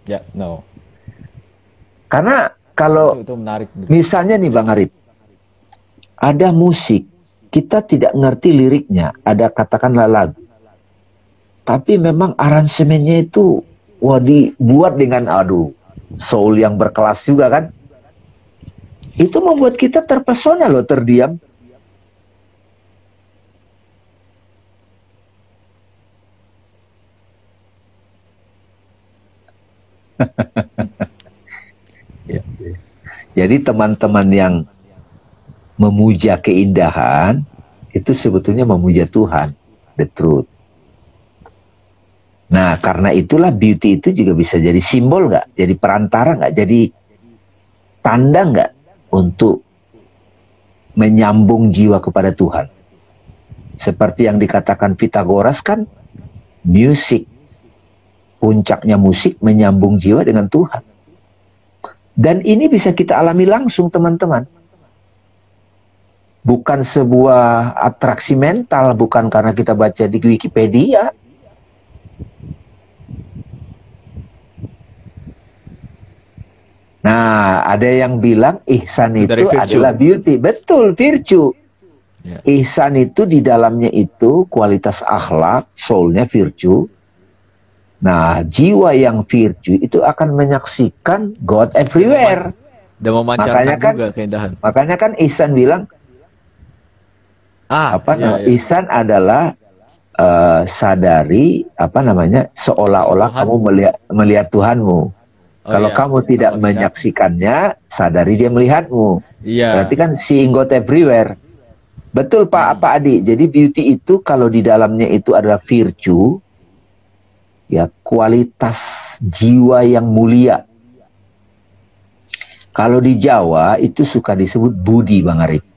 Speaker 1: Ya, no.
Speaker 2: Karena kalau itu menarik. Misalnya nih Bang Arif, ada musik, kita tidak ngerti liriknya, ada katakanlah lagu. Tapi memang aransemennya itu dibuat dengan soul yang berkelas juga kan. Itu membuat kita terpesona loh, terdiam. Jadi teman-teman yang memuja keindahan itu sebetulnya memuja Tuhan, the truth. Nah, karena itulah beauty itu juga bisa jadi simbol nggak? Jadi perantara nggak? Jadi tanda nggak untuk menyambung jiwa kepada Tuhan? Seperti yang dikatakan Pythagoras kan, musik, puncaknya musik menyambung jiwa dengan Tuhan. Dan ini bisa kita alami langsung teman-teman. Bukan sebuah atraksi mental, bukan karena kita baca di Wikipedia. Nah, ada yang bilang ihsan itu adalah beauty. Betul, virtue. Ya. Ihsan itu di dalamnya itu kualitas akhlak, soulnya virtue. Nah, jiwa yang virtue itu akan menyaksikan God everywhere.
Speaker 1: Dan memancarkan juga keindahan.
Speaker 2: Makanya kan Ihsan bilang, Ihsan adalah sadari seolah-olah kamu melihat Tuhanmu. Kalau kamu tidak menyaksikannya, sadari dia melihatmu. Berarti kan seeing God everywhere. Betul Pak, apa Adi? Jadi beauty itu kalau di dalamnya itu adalah virtue, ya kualitas jiwa yang mulia. Kalau di Jawa itu suka disebut budi Bang Arif.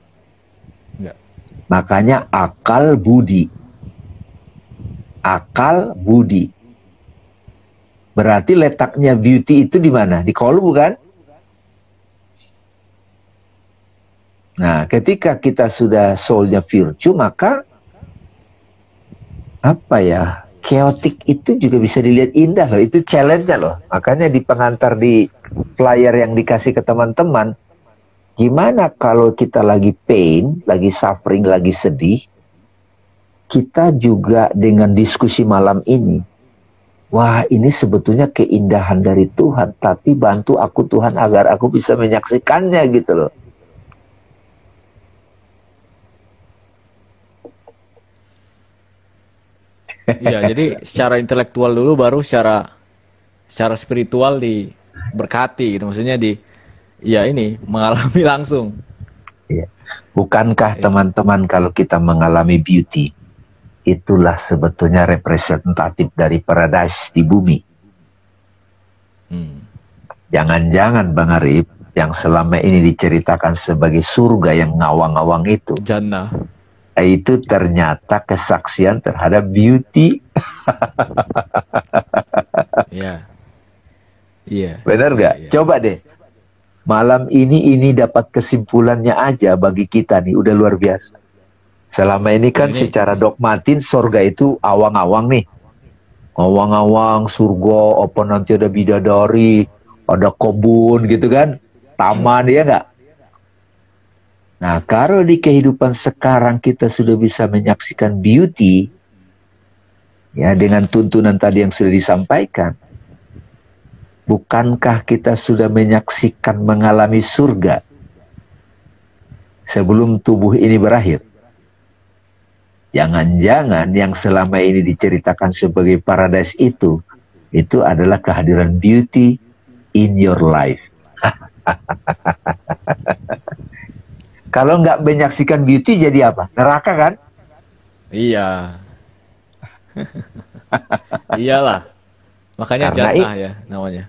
Speaker 2: Ya. Makanya akal budi. Akal budi. Berarti letaknya beauty itu di mana? Di kolbu kan? Nah, ketika kita sudah soulnya virtue, maka chaotic itu juga bisa dilihat indah loh. Itu challenge-nya loh. Makanya di pengantar di flyer yang dikasih ke teman-teman, gimana kalau kita lagi pain, lagi suffering, lagi sedih, kita juga dengan diskusi malam ini, wah ini sebetulnya keindahan dari Tuhan, tapi bantu aku Tuhan agar aku bisa menyaksikannya gitu loh.
Speaker 1: Iya, jadi secara intelektual dulu baru secara spiritual diberkati gitu. Maksudnya mengalami langsung.
Speaker 2: Iya. Bukankah teman-teman kalau kita mengalami beauty, itulah sebetulnya representatif dari paradise di bumi. Jangan-jangan Bang Arif yang selama ini diceritakan sebagai surga yang ngawang-ngawang itu,
Speaker 1: Jannah,
Speaker 2: itu ternyata kesaksian terhadap beauty.
Speaker 1: Iya. Iya.
Speaker 2: Benar nggak? Ya. Coba deh. Malam ini dapat kesimpulannya aja bagi kita nih, udah luar biasa. Selama ini kan secara dogmatin surga itu awang-awang nih. Awang-awang surga, apa nanti ada bidadari, ada kebun gitu kan. Taman, ya nggak? Nah, kalau di kehidupan sekarang kita sudah bisa menyaksikan beauty, ya dengan tuntunan tadi yang sudah disampaikan, bukankah kita sudah menyaksikan mengalami surga sebelum tubuh ini berakhir? Jangan-jangan yang selama ini diceritakan sebagai paradise itu adalah kehadiran beauty in your life. Kalau nggak menyaksikan beauty jadi apa? Neraka kan?
Speaker 1: Iya. Iyalah. Makanya
Speaker 2: Karena
Speaker 1: jannah ya namanya.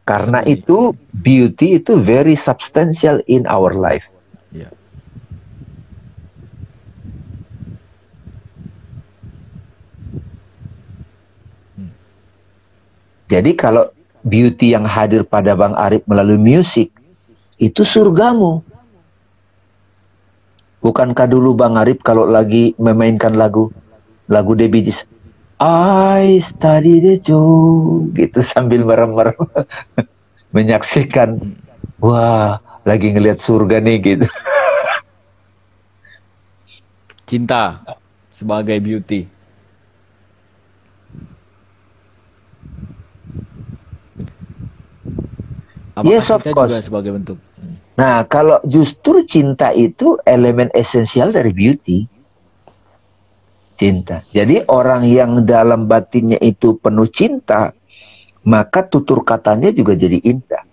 Speaker 2: karena
Speaker 1: Sembunyi.
Speaker 2: itu beauty itu very substantial in our life.
Speaker 1: Iya.
Speaker 2: Jadi kalau beauty yang hadir pada Bang Arif melalui musik, itu surgamu. Bukankah dulu Bang Arif kalau lagi memainkan lagu The Bee Gees, I study the joy, gitu sambil merem-merem menyaksikan, wah lagi ngelihat surga nih gitu.
Speaker 1: Cinta sebagai beauty. Apakah
Speaker 2: Yes, of
Speaker 1: cinta
Speaker 2: course.
Speaker 1: juga sebagai bentuk?
Speaker 2: Nah, kalau justru cinta itu elemen esensial dari beauty. Cinta. Jadi orang yang dalam batinnya itu penuh cinta, maka tutur katanya juga jadi indah.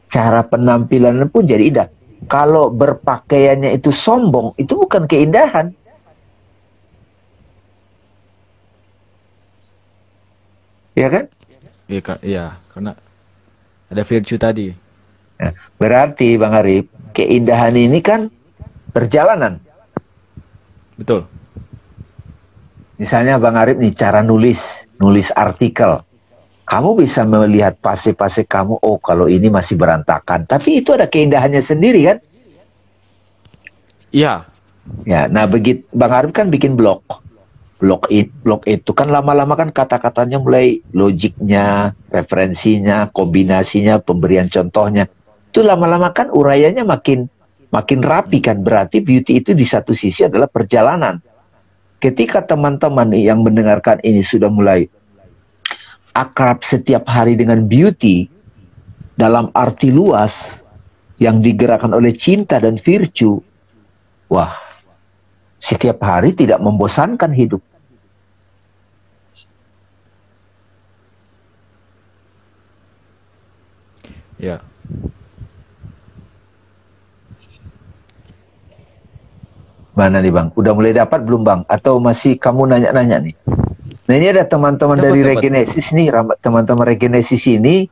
Speaker 2: Cara penampilan pun jadi indah. Kalau berpakaiannya itu sombong, itu bukan keindahan. Ya kan?
Speaker 1: Iya, iya, karena ada virtue tadi.
Speaker 2: Nah, berarti Bang Arif, keindahan ini kan perjalanan.
Speaker 1: Betul.
Speaker 2: Misalnya Bang Arif nih, cara nulis artikel. Kamu bisa melihat pase-pase kamu, oh kalau ini masih berantakan. Tapi itu ada keindahannya sendiri kan?
Speaker 1: Iya.
Speaker 2: Ya, nah begitu Bang Arif kan bikin blog. Blog itu kan lama-lama kan kata-katanya mulai logiknya, referensinya, kombinasinya, pemberian contohnya. Itu lama-lama kan uraiannya makin rapi kan. Berarti beauty itu di satu sisi adalah perjalanan. Ketika teman-teman yang mendengarkan ini sudah mulai akrab setiap hari dengan beauty dalam arti luas yang digerakkan oleh cinta dan virtue, wah, setiap hari tidak membosankan hidup.
Speaker 1: Ya.
Speaker 2: Mana nih Bang? Udah mulai dapat belum Bang? Atau masih kamu nanya-nanya nih? Nah ini ada teman-teman dari Regenesis nih. Teman-teman Regenesis ini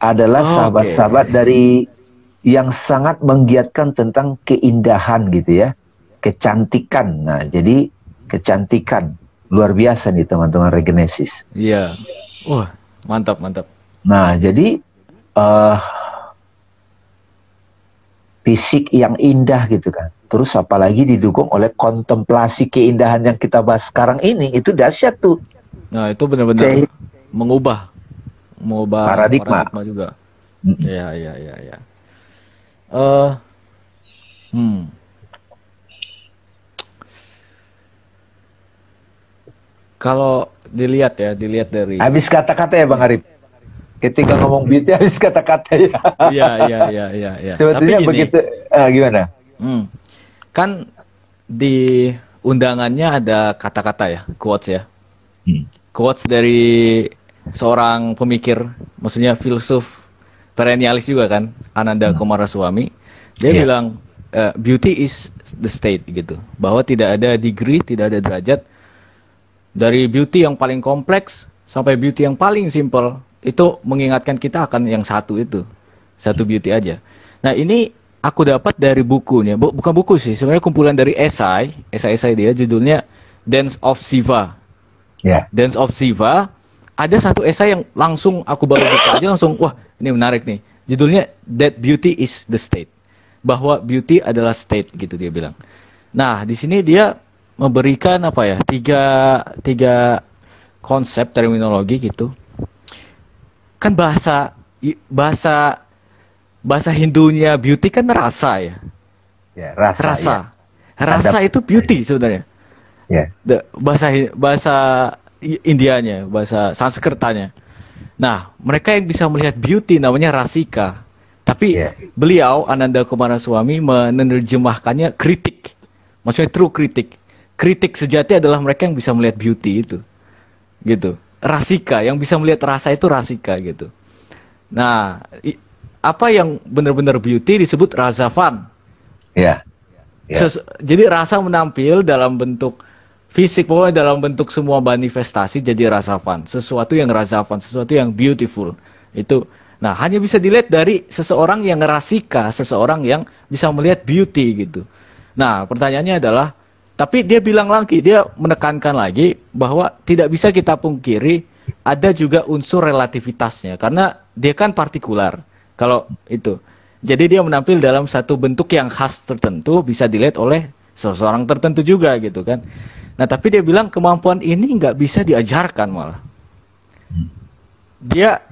Speaker 2: adalah sahabat-sahabat dari yang sangat menggiatkan tentang keindahan gitu ya. Kecantikan. Nah jadi kecantikan. Luar biasa nih teman-teman Regenesis.
Speaker 1: Iya. Wah, mantap, mantap.
Speaker 2: Nah jadi fisik yang indah gitu kan. Terus apalagi didukung oleh kontemplasi keindahan yang kita bahas sekarang ini, itu dahsyat tuh.
Speaker 1: Nah itu benar-benar mengubah
Speaker 2: paradigma
Speaker 1: juga. Iya, iya, iya, iya. Kalau dilihat dari
Speaker 2: habis kata-kata ya Bang Arif. Ketika ngomong beauty habis kata-kata ya.
Speaker 1: Iya.
Speaker 2: Sebetulnya begitu gimana?
Speaker 1: Kan di undangannya ada kata-kata ya, quotes ya. Quotes dari seorang pemikir, maksudnya filsuf perennialis juga kan, Ananda Coomaraswamy. Dia bilang beauty is the state gitu, bahwa tidak ada degree, tidak ada derajat. Dari beauty yang paling kompleks sampai beauty yang paling simple, itu mengingatkan kita akan yang satu itu, satu beauty aja. Nah ini aku dapat dari bukunya, bukan buku sih, sebenarnya kumpulan dari esai dia, judulnya Dance of Siva. Dance of Siva, ada satu esai yang langsung aku baru buka aja langsung, wah ini menarik nih. Judulnya That Beauty is the State, bahwa beauty adalah state gitu dia bilang. Nah di sini dia memberikan apa ya, tiga konsep terminologi gitu. Kan bahasa Hindunya beauty kan rasa ya. Rasa itu beauty sebenarnya. Bahasa Indianya, bahasa Sanskertanya. Nah, mereka yang bisa melihat beauty namanya rasika. Tapi beliau Ananda Coomaraswamy menerjemahkannya kritik. Maksudnya true kritik. Kritik sejati adalah mereka yang bisa melihat beauty itu. Gitu. Rasika, yang bisa melihat rasa itu rasika gitu. Nah, apa yang benar-benar beauty disebut razavan.
Speaker 2: Ya. Ya.
Speaker 1: Jadi rasa menampil dalam bentuk fisik, pokoknya dalam bentuk semua manifestasi jadi rasa fun. Sesuatu yang rasa fun, sesuatu yang beautiful. Itu, nah hanya bisa dilihat dari seseorang yang ngerasika, seseorang yang bisa melihat beauty gitu. Nah pertanyaannya adalah, tapi dia bilang lagi, dia menekankan lagi bahwa tidak bisa kita pungkiri ada juga unsur relativitasnya. Karena dia kan partikular, kalau itu. Jadi dia menampil dalam satu bentuk yang khas tertentu, bisa dilihat oleh seseorang tertentu juga gitu kan. Nah tapi dia bilang kemampuan ini nggak bisa diajarkan malah. Dia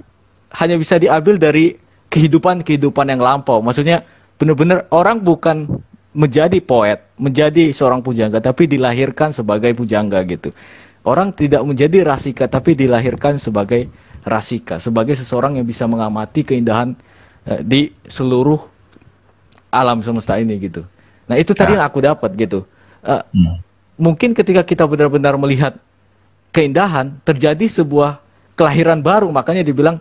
Speaker 1: hanya bisa diambil dari kehidupan-kehidupan yang lampau. Maksudnya benar-benar orang bukan menjadi poet, menjadi seorang pujangga, tapi dilahirkan sebagai pujangga gitu. Orang tidak menjadi rasika, tapi dilahirkan sebagai rasika, sebagai seseorang yang bisa mengamati keindahan di seluruh alam semesta ini gitu. Nah itu tadi yang aku dapat gitu. Mungkin ketika kita benar-benar melihat keindahan, terjadi sebuah kelahiran baru. Makanya dibilang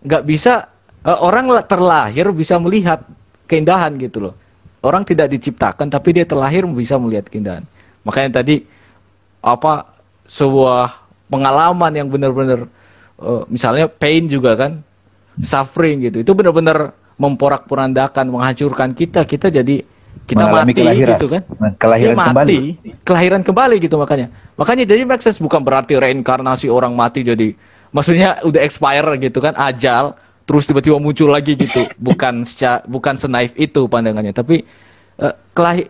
Speaker 1: nggak bisa orang terlahir bisa melihat keindahan gitu loh. Orang tidak diciptakan tapi dia terlahir bisa melihat keindahan. Makanya tadi apa sebuah pengalaman yang benar-benar misalnya pain juga kan, suffering gitu, itu benar-benar memporak-porandakan, menghancurkan kita jadi kita
Speaker 2: mengalami
Speaker 1: mati
Speaker 2: kelahiran,
Speaker 1: gitu kan,
Speaker 2: kelahiran
Speaker 1: mati,
Speaker 2: kembali,
Speaker 1: kelahiran kembali gitu. Makanya jadi make sense, bukan berarti reinkarnasi orang mati jadi maksudnya udah expire gitu kan, ajal terus tiba-tiba muncul lagi gitu, bukan senaif itu pandangannya, tapi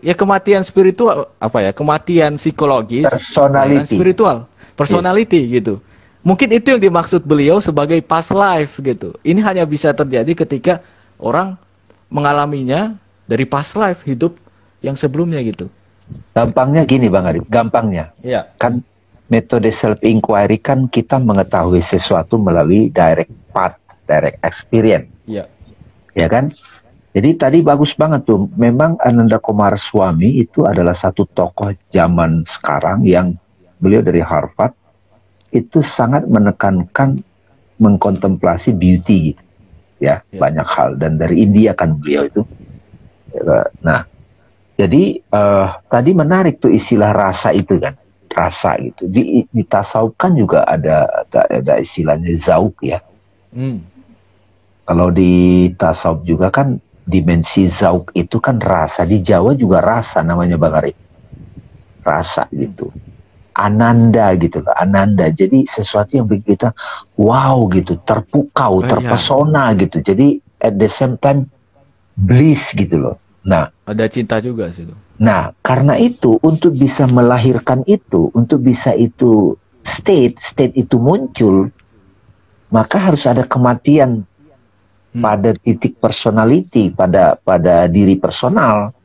Speaker 1: ya kematian spiritual, apa ya, kematian psikologis,
Speaker 2: personality,
Speaker 1: spiritual, personality yes. Gitu. Mungkin itu yang dimaksud beliau sebagai past life gitu. Ini hanya bisa terjadi ketika orang mengalaminya dari past life, hidup yang sebelumnya gitu.
Speaker 2: Gampangnya gini Bang Arif, gampangnya.
Speaker 1: Ya.
Speaker 2: Kan metode self inquiry kan kita mengetahui sesuatu melalui direct path, direct experience.
Speaker 1: Iya.
Speaker 2: Ya kan? Jadi tadi bagus banget tuh. Memang Ananda Coomaraswamy itu adalah satu tokoh zaman sekarang yang beliau dari Harvard itu sangat menekankan mengkontemplasi beauty gitu. Ya, banyak hal, dan dari India kan beliau itu. Nah, jadi tadi menarik tuh istilah rasa itu kan. Rasa gitu. Di tasawuf kan juga ada istilahnya zauk ya. Kalau di tasawuf juga kan dimensi zauk itu kan rasa. Di Jawa juga rasa namanya Bang Arif. Rasa gitu. Ananda gitu loh, ananda. Jadi sesuatu yang bikin kita wow gitu, terpukau, terpesona gitu. Jadi at the same time bliss gitu loh. Nah,
Speaker 1: ada cinta juga sih itu.
Speaker 2: Nah, karena itu untuk bisa melahirkan itu, untuk bisa itu state itu muncul, maka harus ada kematian pada titik personality, pada diri personal.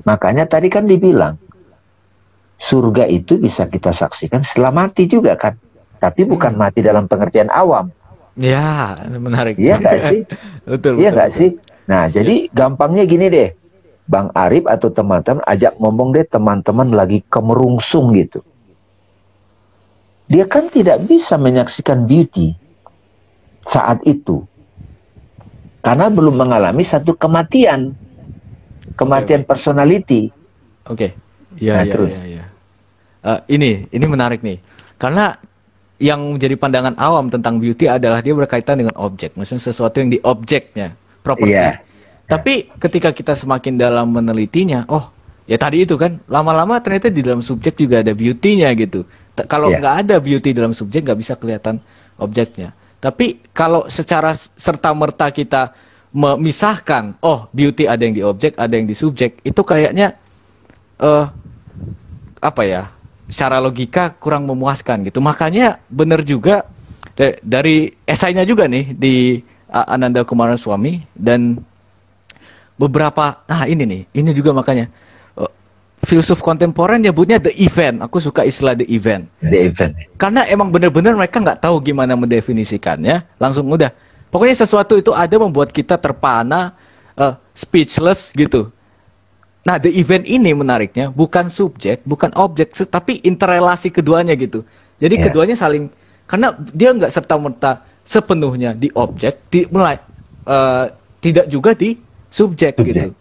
Speaker 2: Makanya tadi kan dibilang surga itu bisa kita saksikan setelah mati juga kan, tapi bukan mati dalam pengertian awam.
Speaker 1: Ya, menarik.
Speaker 2: Iya nggak sih?
Speaker 1: Betul.
Speaker 2: Iya nggak sih? Nah, jadi gampangnya gini deh, Bang Arif atau teman-teman ajak ngomong deh, teman-teman lagi kemerungsung gitu. Dia kan tidak bisa menyaksikan beauty saat itu, karena belum mengalami satu kematian personality.
Speaker 1: Oke. Ya, terus. Ini menarik nih, karena yang menjadi pandangan awam tentang beauty adalah dia berkaitan dengan objek, maksudnya sesuatu yang di objeknya, properti. Tapi ketika kita semakin dalam menelitinya, oh ya tadi itu kan, lama-lama ternyata di dalam subjek juga ada beauty-nya gitu. Kalau nggak ada beauty dalam subjek, nggak bisa kelihatan objeknya. Tapi kalau secara serta-merta kita memisahkan, oh beauty ada yang di objek, ada yang di subjek, itu kayaknya apa ya, secara logika kurang memuaskan gitu. Makanya benar juga dari esainya juga nih di Ananda Coomaraswamy, dan beberapa, ini juga makanya filsuf kontemporer nyebutnya the event. Aku suka istilah the event.
Speaker 2: The event.
Speaker 1: Karena emang benar-benar mereka nggak tahu gimana mendefinisikannya, langsung udah. Pokoknya sesuatu itu ada membuat kita terpana, speechless gitu. Nah, the event ini menariknya bukan subjek, bukan objek, tapi interrelasi keduanya gitu. Jadi keduanya saling, karena dia nggak serta-merta sepenuhnya di objek, tidak juga di subjek gitu.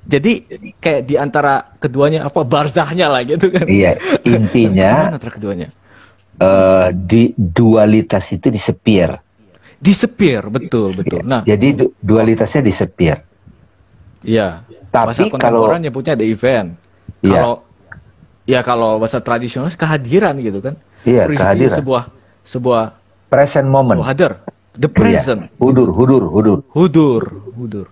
Speaker 1: Jadi kayak di antara keduanya apa barzahnya lah gitu kan.
Speaker 2: Iya, intinya
Speaker 1: antara keduanya.
Speaker 2: Di dualitas itu disepir.
Speaker 1: Disepir, betul. Nah,
Speaker 2: jadi dualitasnya disepir.
Speaker 1: Iya.
Speaker 2: Tapi
Speaker 1: bahasa kontemporer nyebutnya the event.
Speaker 2: Iya.
Speaker 1: Kalau bahasa tradisional kehadiran gitu kan.
Speaker 2: Iya, kehadiran.
Speaker 1: Sebuah
Speaker 2: present moment.
Speaker 1: Sebuah hadir. The present.
Speaker 2: Iya. Hudur.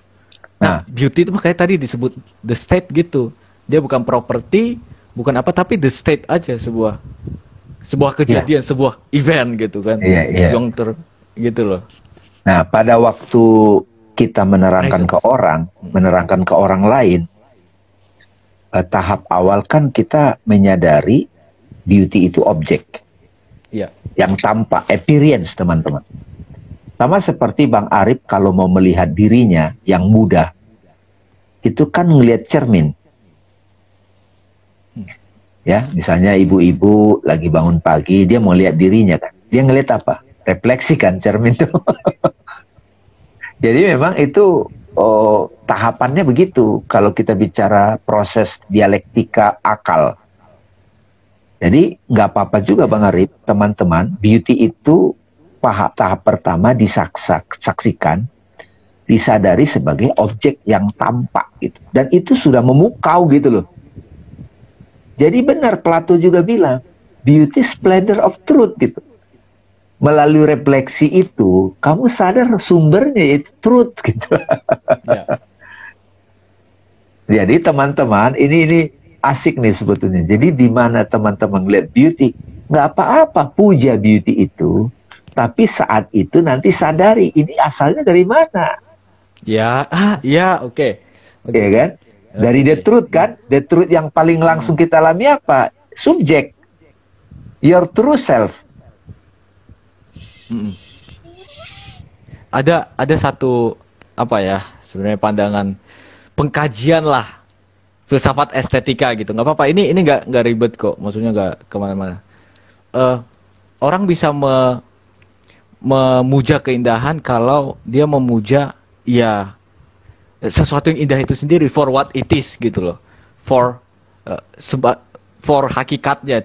Speaker 1: Nah, beauty itu makanya tadi disebut the state gitu. Dia bukan properti, bukan apa, tapi the state aja, sebuah kejadian, sebuah event gitu kan.
Speaker 2: Iya.
Speaker 1: Yang gitu loh.
Speaker 2: Nah, pada waktu kita menerangkan ke orang lain, tahap awal kan kita menyadari beauty itu objek.
Speaker 1: Iya.
Speaker 2: Yang tampak, appearance, teman-teman. Sama seperti Bang Arif kalau mau melihat dirinya yang muda, itu kan ngelihat cermin. Ya, misalnya ibu-ibu lagi bangun pagi, dia mau lihat dirinya kan. Dia ngelihat apa? Refleksi kan cermin itu. Jadi memang itu tahapannya begitu kalau kita bicara proses dialektika akal. Jadi nggak apa-apa juga Bang Arif, teman-teman, beauty itu tahap pertama disaksikan, disadari sebagai objek yang tampak gitu. Dan itu sudah memukau gitu loh. Jadi benar Plato juga bilang, beauty splendor of truth gitu. Melalui refleksi itu, kamu sadar sumbernya itu truth gitu. Ya. Jadi teman-teman, ini asik nih sebetulnya. Jadi di mana teman-teman lihat beauty, nggak apa-apa puja beauty itu. Tapi saat itu nanti sadari ini asalnya dari mana.
Speaker 1: Ya, oke.
Speaker 2: Ya kan? Dari the truth kan? The truth yang paling langsung kita alami apa? Subjek. Your true self.
Speaker 1: Ada satu apa ya sebenarnya pandangan pengkajian lah filsafat estetika gitu. Nggak apa-apa. Ini nggak ribet kok. Maksudnya nggak kemana-mana. Orang bisa memuja keindahan kalau dia memuja ya sesuatu yang indah itu sendiri for what it is gitu loh, for hakikatnya,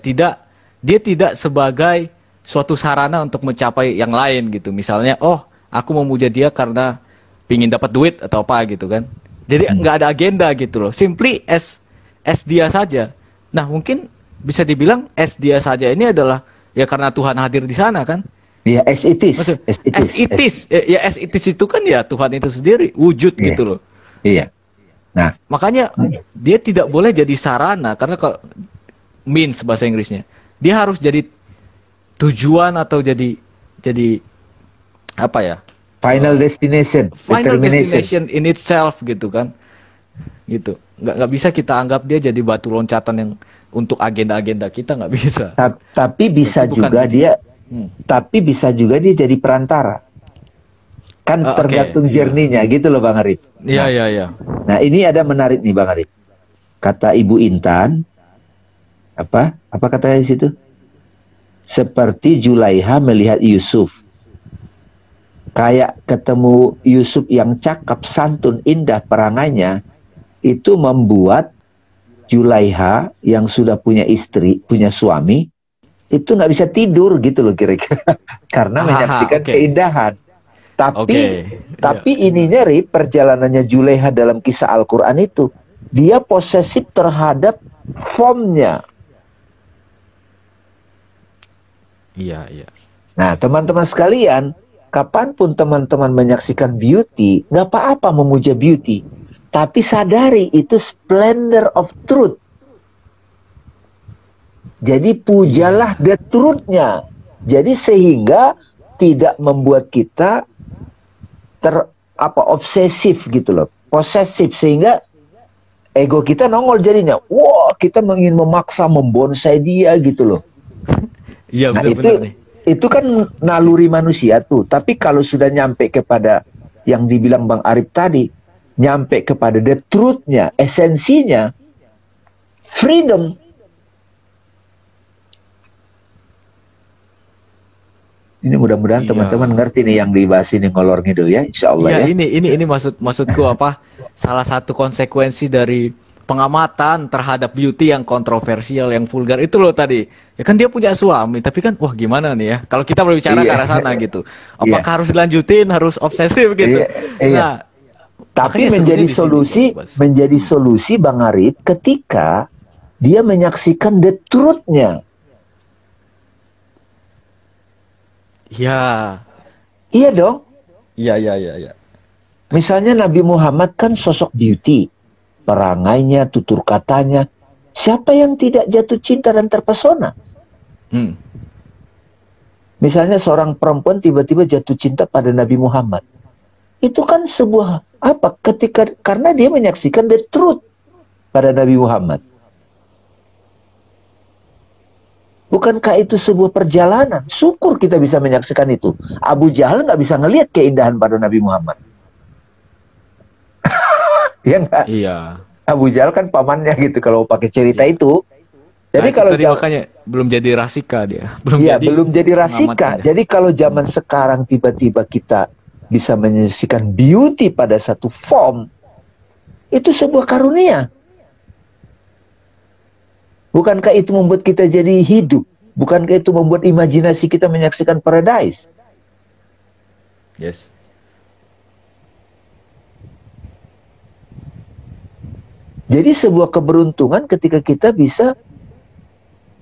Speaker 1: dia tidak sebagai suatu sarana untuk mencapai yang lain gitu. Misalnya aku memuja dia karena pingin dapat duit atau apa gitu kan, jadi nggak ada agenda gitu loh, simply as dia saja. Nah mungkin bisa dibilang as dia saja ini adalah ya karena Tuhan hadir di sana kan.
Speaker 2: Ya, as it is.
Speaker 1: Ya, as it is itu kan ya Tuhan itu sendiri wujud gitu loh.
Speaker 2: Iya. Nah,
Speaker 1: makanya dia tidak boleh jadi sarana, karena kalau means bahasa Inggrisnya, dia harus jadi tujuan atau jadi apa ya?
Speaker 2: Final destination.
Speaker 1: Final destination in itself gitu kan. Gitu. Nggak bisa kita anggap dia jadi batu loncatan yang untuk agenda-agenda kita, nggak bisa.
Speaker 2: Tapi bisa juga dia tapi bisa juga dia jadi perantara. Kan tergantung jerninya gitu loh Bang Arif.
Speaker 1: Iya.
Speaker 2: Nah, ini ada menarik nih Bang Arif. Kata Ibu Intan, apa katanya di situ? Seperti Zulaiha melihat Yusuf. Kayak ketemu Yusuf yang cakap, santun, indah perangainya, itu membuat Zulaiha yang sudah punya istri, punya suami, itu nggak bisa tidur gitu loh kira-kira. Karena menyaksikan keindahan. Tapi ininya Rip, perjalanannya Zulaiha dalam kisah Al-Quran itu, dia posesif terhadap formnya.
Speaker 1: Iya.
Speaker 2: Nah teman-teman sekalian, kapanpun teman-teman menyaksikan beauty, nggak apa-apa memuja beauty, tapi sadari itu splendor of truth. Jadi pujalah the truth-nya. Jadi sehingga tidak membuat kita obsesif gitu loh, posesif, sehingga ego kita nongol jadinya. Wah, kita ingin memaksa membonsai dia gitu loh.
Speaker 1: Iya,
Speaker 2: nah,
Speaker 1: benar-benar.
Speaker 2: Itu kan naluri manusia tuh. Tapi kalau sudah nyampe kepada yang dibilang Bang Arif tadi, nyampe kepada the truth-nya, esensinya, freedom. Ini mudah-mudahan teman-teman ngerti nih yang dibahas ini ngolor ngidul ya, insya Allah ya.
Speaker 1: Ini maksudku apa? salah satu konsekuensi dari pengamatan terhadap beauty yang kontroversial, yang vulgar itu loh tadi. Ya kan dia punya suami, tapi kan wah gimana nih ya? Kalau kita berbicara ke arah sana gitu. Apakah harus dilanjutin, harus obsesif gitu. Nah,
Speaker 2: tapi menjadi solusi Bang Arif ketika dia menyaksikan the truth-nya.
Speaker 1: Ya.
Speaker 2: Iya dong.
Speaker 1: Iya.
Speaker 2: Misalnya Nabi Muhammad kan sosok beauty. Perangainya, tutur katanya. Siapa yang tidak jatuh cinta dan terpesona? Misalnya seorang perempuan tiba-tiba jatuh cinta pada Nabi Muhammad. Itu kan sebuah apa? Karena dia menyaksikan the truth pada Nabi Muhammad. Bukankah itu sebuah perjalanan? Syukur kita bisa menyaksikan itu. Abu Jahal nggak bisa ngelihat keindahan pada Nabi Muhammad. Iya nggak?
Speaker 1: Iya.
Speaker 2: Abu Jahal kan pamannya gitu kalau pakai cerita itu. Jadi
Speaker 1: itu tadi makanya belum jadi rasika dia.
Speaker 2: Belum jadi rasika. Jadi kalau zaman sekarang tiba-tiba kita bisa menyaksikan beauty pada satu form, itu sebuah karunia. Bukankah itu membuat kita jadi hidup? Bukankah itu membuat imajinasi kita menyaksikan paradise?
Speaker 1: Yes.
Speaker 2: Jadi sebuah keberuntungan ketika kita bisa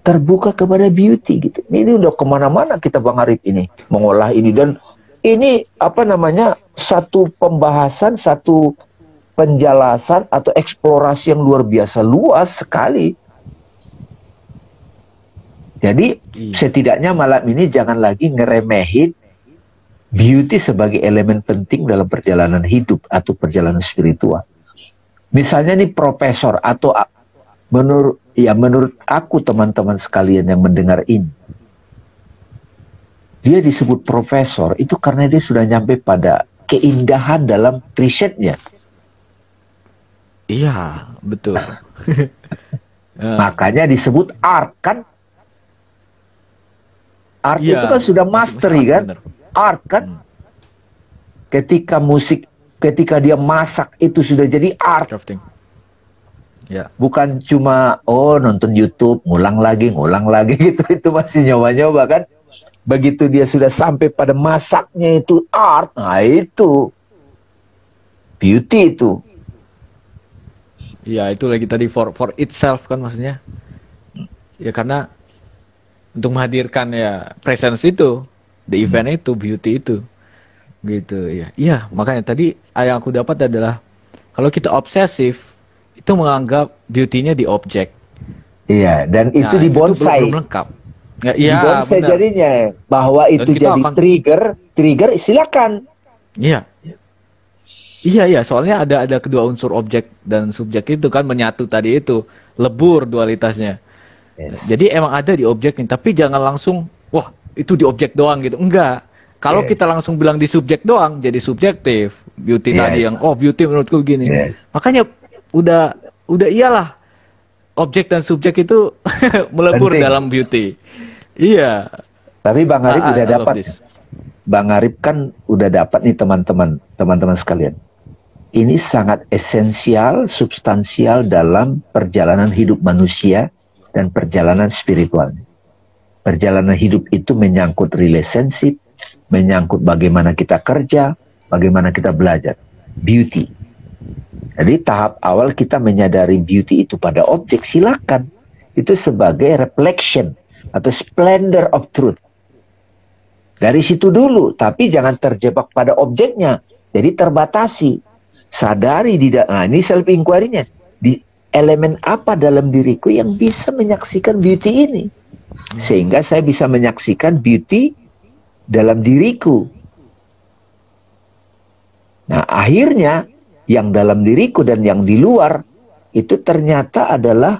Speaker 2: terbuka kepada beauty gitu. Ini udah kemana-mana kita Bang Arif ini mengolah ini, dan ini apa namanya, satu pembahasan, satu penjelasan atau eksplorasi yang luar biasa luas sekali. Jadi setidaknya malam ini jangan lagi ngeremehin beauty sebagai elemen penting dalam perjalanan hidup atau perjalanan spiritual. Misalnya nih profesor atau menurut aku teman-teman sekalian yang mendengar ini, dia disebut profesor itu karena dia sudah nyampe pada keindahan dalam risetnya.
Speaker 1: Iya, betul.
Speaker 2: Makanya disebut art kan? Art itu kan sudah mastery kan? Bener. Art kan? Ketika dia masak itu sudah jadi art.
Speaker 1: Ya.
Speaker 2: Bukan cuma nonton YouTube ngulang lagi gitu, itu masih nyoba-nyoba kan. Begitu dia sudah sampai pada masaknya itu art, nah itu beauty itu.
Speaker 1: Ya itu lagi tadi for itself kan maksudnya. Ya karena untuk menghadirkan ya presence itu, the event itu, beauty itu. Gitu ya. Iya, makanya tadi yang aku dapat adalah kalau kita obsesif itu menganggap beauty-nya di objek.
Speaker 2: Iya, dan itu di bonsai.
Speaker 1: Itu belum lengkap. Ya,
Speaker 2: di bonsai benar. Jadinya bahwa itu jadi trigger silakan.
Speaker 1: Iya. Iya, soalnya ada kedua unsur objek dan subjek itu kan menyatu tadi itu, lebur dualitasnya. Yes. Jadi emang ada di objeknya, tapi jangan langsung wah, itu di objek doang gitu. Enggak. Kalau kita langsung bilang di subjek doang, jadi subjektif. Beauty tadi yang, beauty menurutku gini. Makanya udah iyalah. Objek dan subjek itu melebur dalam beauty. Iya.
Speaker 2: Tapi Bang Arif udah dapat. Bang Arif kan udah dapat nih teman-teman sekalian. Ini sangat esensial, substansial dalam perjalanan hidup manusia dan perjalanan spiritual. Perjalanan hidup itu menyangkut relationship, menyangkut bagaimana kita kerja, bagaimana kita belajar. Beauty. Jadi tahap awal kita menyadari beauty itu pada objek, silakan. Itu sebagai reflection atau splendor of truth. Dari situ dulu, tapi jangan terjebak pada objeknya. Jadi terbatasi. Sadari ini self inquiry-nya. Di elemen apa dalam diriku yang bisa menyaksikan beauty ini? Sehingga saya bisa menyaksikan beauty dalam diriku. Nah, akhirnya yang dalam diriku dan yang di luar itu ternyata adalah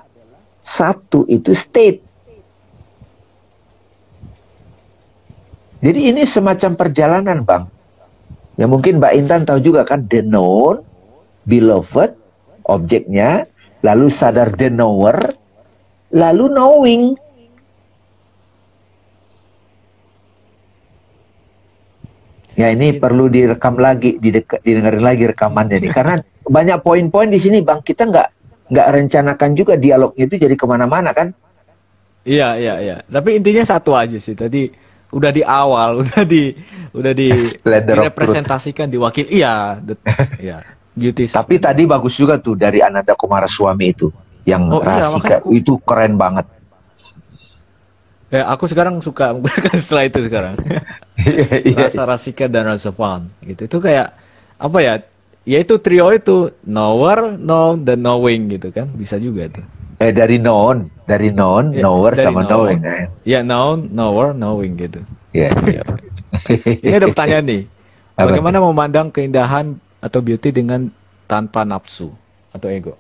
Speaker 2: satu, itu state. Jadi ini semacam perjalanan, Bang. Ya mungkin Mbak Intan tahu juga kan, the known, beloved, objeknya, lalu sadar the knower, lalu knowing. Ya ini perlu direkam lagi, didengarin lagi rekamannya nih, karena banyak poin-poin di sini Bang. Kita nggak rencanakan juga dialognya itu jadi kemana-mana kan?
Speaker 1: Iya, iya, iya. Tapi intinya satu aja sih. Tadi udah di awal, udah
Speaker 2: Splendor of Truth.
Speaker 1: direpresentasikan, diwakil. Iya, iya. Beauty.
Speaker 2: Tapi tadi bagus juga tuh dari Ananda Kumaraswamy itu, yang Rasika itu keren banget.
Speaker 1: Ya, aku sekarang suka menggunakan setelah itu sekarang. Rasa Rasika dan rasa Fun gitu. Itu kayak apa ya? Ya itu trio itu, knower, known, dan knowing gitu kan. Bisa juga tuh.
Speaker 2: Dari known, ya, knower sama knowing.
Speaker 1: Ya, known, knower, knowing gitu.
Speaker 2: Ya.
Speaker 1: Ini ada pertanyaan nih. Bagaimana memandang keindahan atau beauty dengan tanpa nafsu atau ego?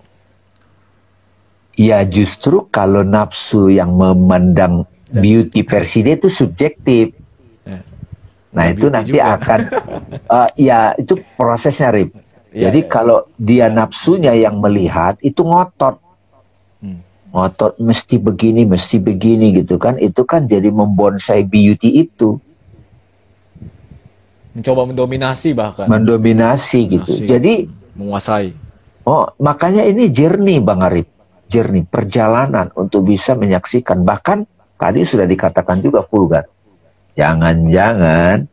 Speaker 2: Ya justru kalau nafsu yang memandang beauty versi dia itu subjektif. Nah itu nanti juga akan, ya itu prosesnya Rip. Jadi kalau dia nafsunya yang melihat itu ngotot. Ngotot mesti begini gitu kan. Itu kan jadi membonsai beauty itu.
Speaker 1: Mencoba mendominasi bahkan.
Speaker 2: Mendominasi gitu. Jadi
Speaker 1: menguasai.
Speaker 2: Oh, makanya ini journey Bang Arif. Journey, perjalanan untuk bisa menyaksikan. Bahkan tadi sudah dikatakan juga vulgar. Jangan-jangan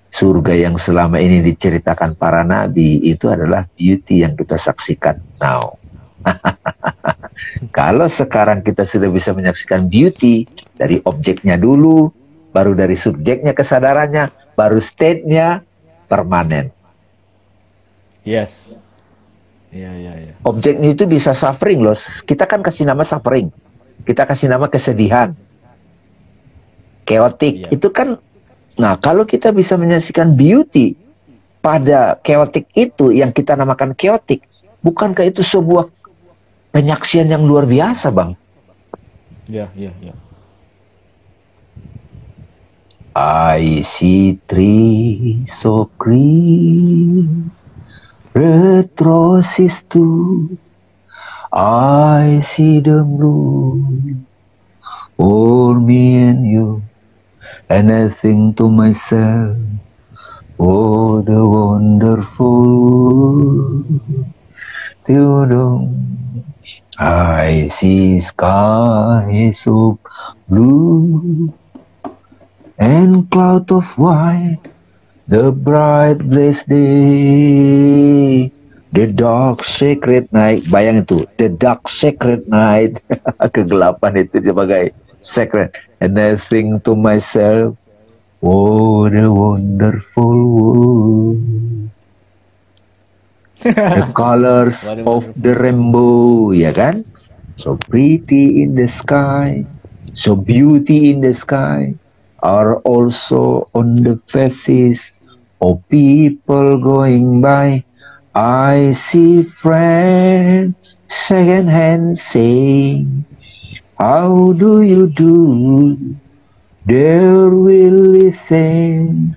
Speaker 2: surga yang selama ini diceritakan para nabi itu adalah beauty yang kita saksikan now. Kalau sekarang kita sudah bisa menyaksikan beauty dari objeknya dulu, baru dari subjeknya kesadarannya, baru state-nya permanen.
Speaker 1: Yes. Ya.
Speaker 2: Objeknya itu bisa suffering loh. Kita kan kasih nama suffering. Kita kasih nama kesedihan. Chaotic. Itu kan, nah kalau kita bisa menyaksikan beauty pada chaotic itu yang kita namakan chaotic, bukankah itu sebuah penyaksian yang luar biasa, Bang?
Speaker 1: Ya.
Speaker 2: I see trees so green, red roses too. I see them bloom for me and you, and I think to myself, oh, the wonderful world. I see sky so blue and cloud of white, the bright blessed day, the dark sacred night. Bayang itu, the dark sacred night. Kegelapan itu sebagai sacred. And I think to myself, oh, the wonderful world. The colors of the rainbow, ya kan? So pretty in the sky, so beauty in the sky, are also on the faces of people going by. I see friends second hand saying, how do you do? There will listen,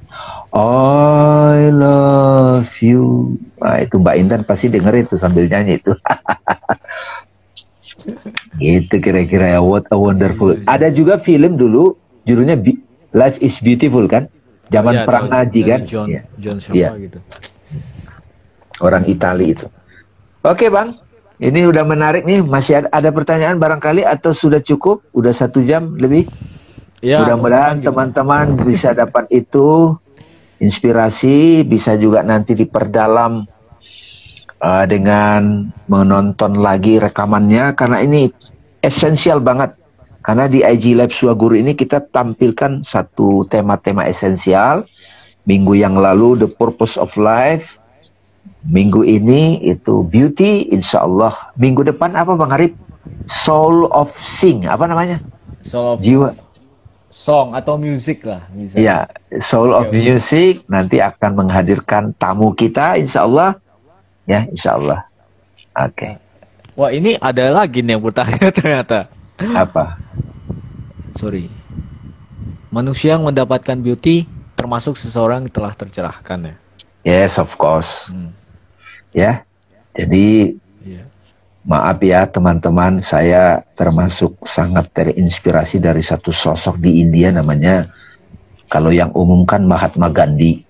Speaker 2: I love you. Nah, itu Mbak Intan pasti dengerin tuh sambil nyanyi itu. Gitu kira-kira ya, what a wonderful. Ada juga film dulu judulnya Life is Beautiful kan? Zaman perang Nazi kan?
Speaker 1: John siapa gitu.
Speaker 2: Orang Itali itu. Oke Bang, ini udah menarik nih. Masih ada pertanyaan barangkali atau sudah cukup? Udah 1 jam lebih? Ya, mudah-mudahan teman-teman bisa dapat itu inspirasi, bisa juga nanti diperdalam dengan menonton lagi rekamannya, karena ini esensial banget. Karena di IG Live Suaguru ini kita tampilkan satu tema-tema esensial. Minggu yang lalu The Purpose of Life, minggu ini itu Beauty, insya Allah. Minggu depan apa Bang Arif? Soul of Sing, apa namanya?
Speaker 1: Soul of
Speaker 2: Jiwa
Speaker 1: Song atau music lah.
Speaker 2: Ya, Soul of Music nanti akan menghadirkan tamu kita, insya Allah. Ya, insya Allah. Oke.
Speaker 1: Wah, ini ada lagi nih yang bertanya ternyata.
Speaker 2: Apa?
Speaker 1: Sorry. Manusia yang mendapatkan beauty termasuk seseorang yang telah tercerahkan ya?
Speaker 2: Yes, of course. Ya, jadi maaf ya teman-teman, saya termasuk sangat terinspirasi dari satu sosok di India namanya Kalau yang umum kan Mahatma Gandhi,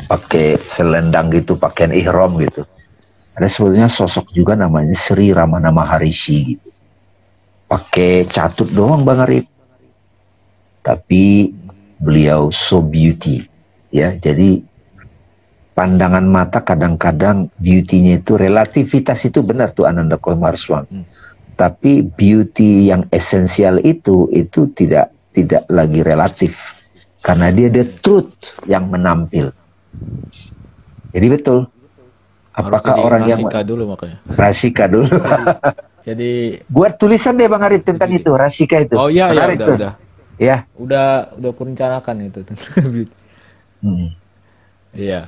Speaker 2: pakai selendang gitu, pakaian ihram gitu. Ada sebetulnya sosok juga namanya Sri Ramana Maharishi gitu. Pakai catut doang Bang Arif. Tapi beliau so beauty. Ya, jadi pandangan mata kadang-kadang beauty-nya itu, relativitas itu benar tuh Ananda Coomaraswamy. Tapi beauty yang esensial itu tidak lagi relatif. Karena dia the truth yang menampil. Jadi betul. Apakah orang yang
Speaker 1: Rasika dulu makanya.
Speaker 2: Rasika dulu.
Speaker 1: Jadi
Speaker 2: buat tulisan deh Bang Arif tentang itu, Rasika itu.
Speaker 1: Oh iya, ya, udah.
Speaker 2: Ya.
Speaker 1: Udah kurencanakan itu. Iya.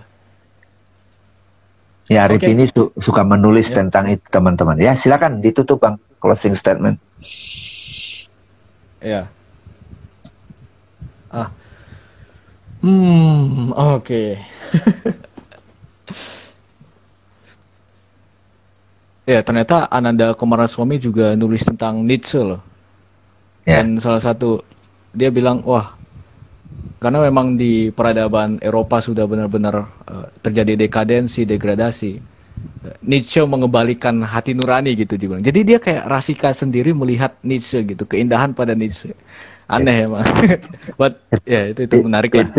Speaker 2: Ya, Arif ini suka menulis tentang itu teman-teman. Ya, silakan ditutup Bang, closing statement.
Speaker 1: Ya. Oke. Ya, ternyata Ananda Coomaraswamy juga nulis tentang Nietzsche loh. Dan salah satu dia bilang, wah, karena memang di peradaban Eropa sudah benar-benar terjadi dekadensi, degradasi. Nietzsche mengembalikan hati nurani gitu dia bilang. Jadi dia kayak Rasika sendiri melihat Nietzsche gitu, keindahan pada Nietzsche. Aneh emang. But ya itu menarik lah.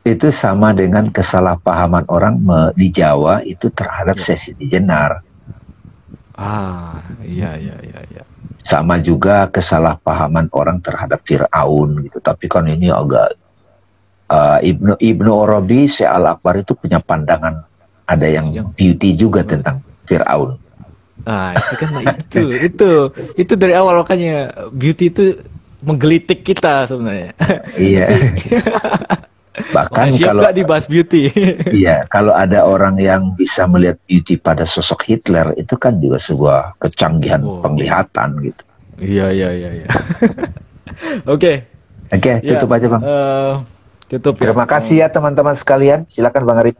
Speaker 2: Itu sama dengan kesalahpahaman orang di Jawa itu terhadap Sesidi Jenar.
Speaker 1: Iya.
Speaker 2: Sama juga kesalahpahaman orang terhadap Fir'aun gitu. Tapi kan ini agak Ibnu Arabi, Syekh Al-Akbar itu punya pandangan, ada yang beauty juga tentang Fir'aun.
Speaker 1: Itu kan itu dari awal makanya beauty itu menggelitik kita sebenarnya.
Speaker 2: Iya. Bahkan kalau
Speaker 1: nggak dibahas beauty.
Speaker 2: Iya, kalau ada orang yang bisa melihat beauty pada sosok Hitler, itu kan juga sebuah kecanggihan penglihatan gitu.
Speaker 1: Iya. Oke,
Speaker 2: tutup aja Bang.
Speaker 1: Tutup.
Speaker 2: Terima kasih ya teman-teman sekalian. Silakan Bang Arif.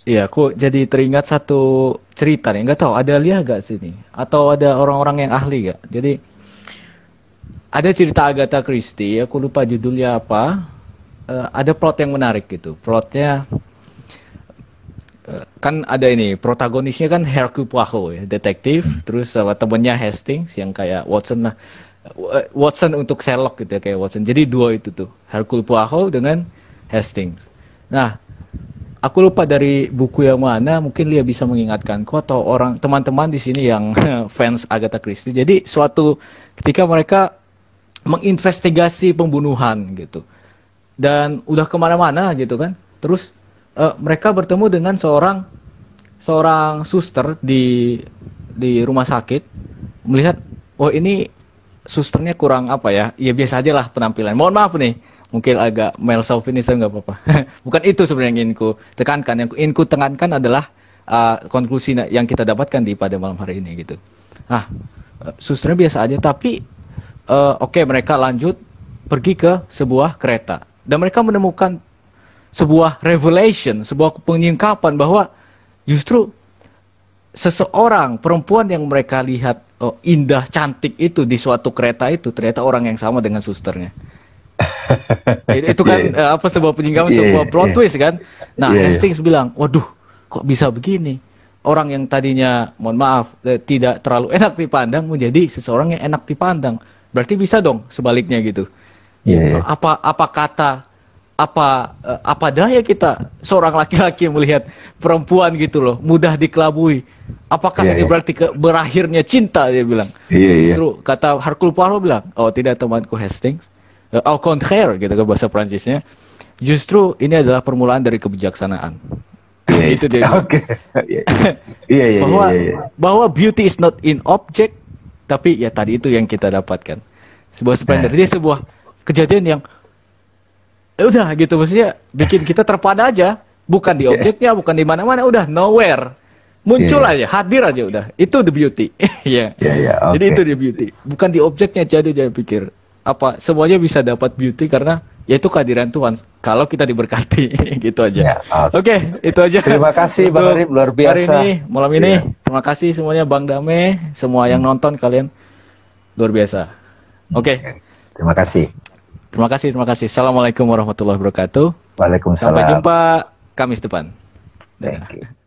Speaker 1: Iya, aku jadi teringat satu cerita nih. Nggak tahu ada lihat gak sini? Atau ada orang-orang yang ahli gak? Jadi ada cerita Agatha Christie, aku lupa judulnya apa. Ada plot yang menarik gitu. Plotnya kan ada ini, protagonisnya kan Hercule Poirot ya, detektif. Terus sama temennya Hastings yang kayak Watson lah. Watson untuk Sherlock gitu ya, kayak Watson. Jadi dua itu tuh, Hercule Poirot dengan Hastings. Nah, aku lupa dari buku yang mana, mungkin dia bisa mengingatkanku atau orang teman-teman di sini yang fans Agatha Christie. Jadi suatu ketika mereka menginvestigasi pembunuhan gitu, dan udah kemana-mana gitu kan, terus mereka bertemu dengan seorang suster di rumah sakit, melihat, oh ini susternya kurang apa ya biasa aja lah penampilan. Mohon maaf nih, mungkin agak male chauvinism, nggak apa-apa. Bukan itu sebenarnya yang ingin ku tekankan. Yang ingin ku tekankan adalah konklusi yang kita dapatkan pada malam hari ini gitu. Susternya biasa aja, tapi oke, mereka lanjut pergi ke sebuah kereta dan mereka menemukan sebuah revelation, sebuah penyingkapan bahwa justru seseorang perempuan yang mereka lihat indah, cantik itu di suatu kereta itu ternyata orang yang sama dengan susternya. Itu kan sebuah penyingkapan, sebuah plot twist kan. Nah, Hastings bilang, waduh, kok bisa begini? Orang yang tadinya, mohon maaf, tidak terlalu enak dipandang menjadi seseorang yang enak dipandang. Berarti bisa dong sebaliknya gitu. Apa daya kita seorang laki-laki melihat perempuan gitu loh, mudah dikelabui. Apakah ini berarti berakhirnya cinta, dia bilang. Terus kata Hercule Poirot bilang, oh tidak temanku Hastings, au contraire gitu ke bahasa Prancisnya, justru ini adalah permulaan dari kebijaksanaan. Itu dia. Bahwa beauty is not in object, tapi ya tadi itu yang kita dapatkan, sebuah splendor. Dia sebuah kejadian yang udah gitu, maksudnya bikin kita terpana aja, bukan di objeknya, bukan di mana-mana, udah nowhere, muncul aja, hadir aja, udah itu the beauty. Jadi itu the beauty, bukan di objeknya. Jadi jangan pikir semuanya bisa dapat beauty karena yaitu kehadiran Tuhan kalau kita diberkati. Gitu aja. Oke, itu aja.
Speaker 2: Terima kasih Bang Arif, luar biasa
Speaker 1: hari ini, malam ini. Terima kasih semuanya, Bang Dame, semua yang nonton, kalian luar biasa. Oke.
Speaker 2: Terima kasih.
Speaker 1: Terima kasih, terima kasih. Assalamualaikum warahmatullahi wabarakatuh.
Speaker 2: Waalaikumsalam.
Speaker 1: Sampai jumpa Kamis depan.
Speaker 2: Thank you.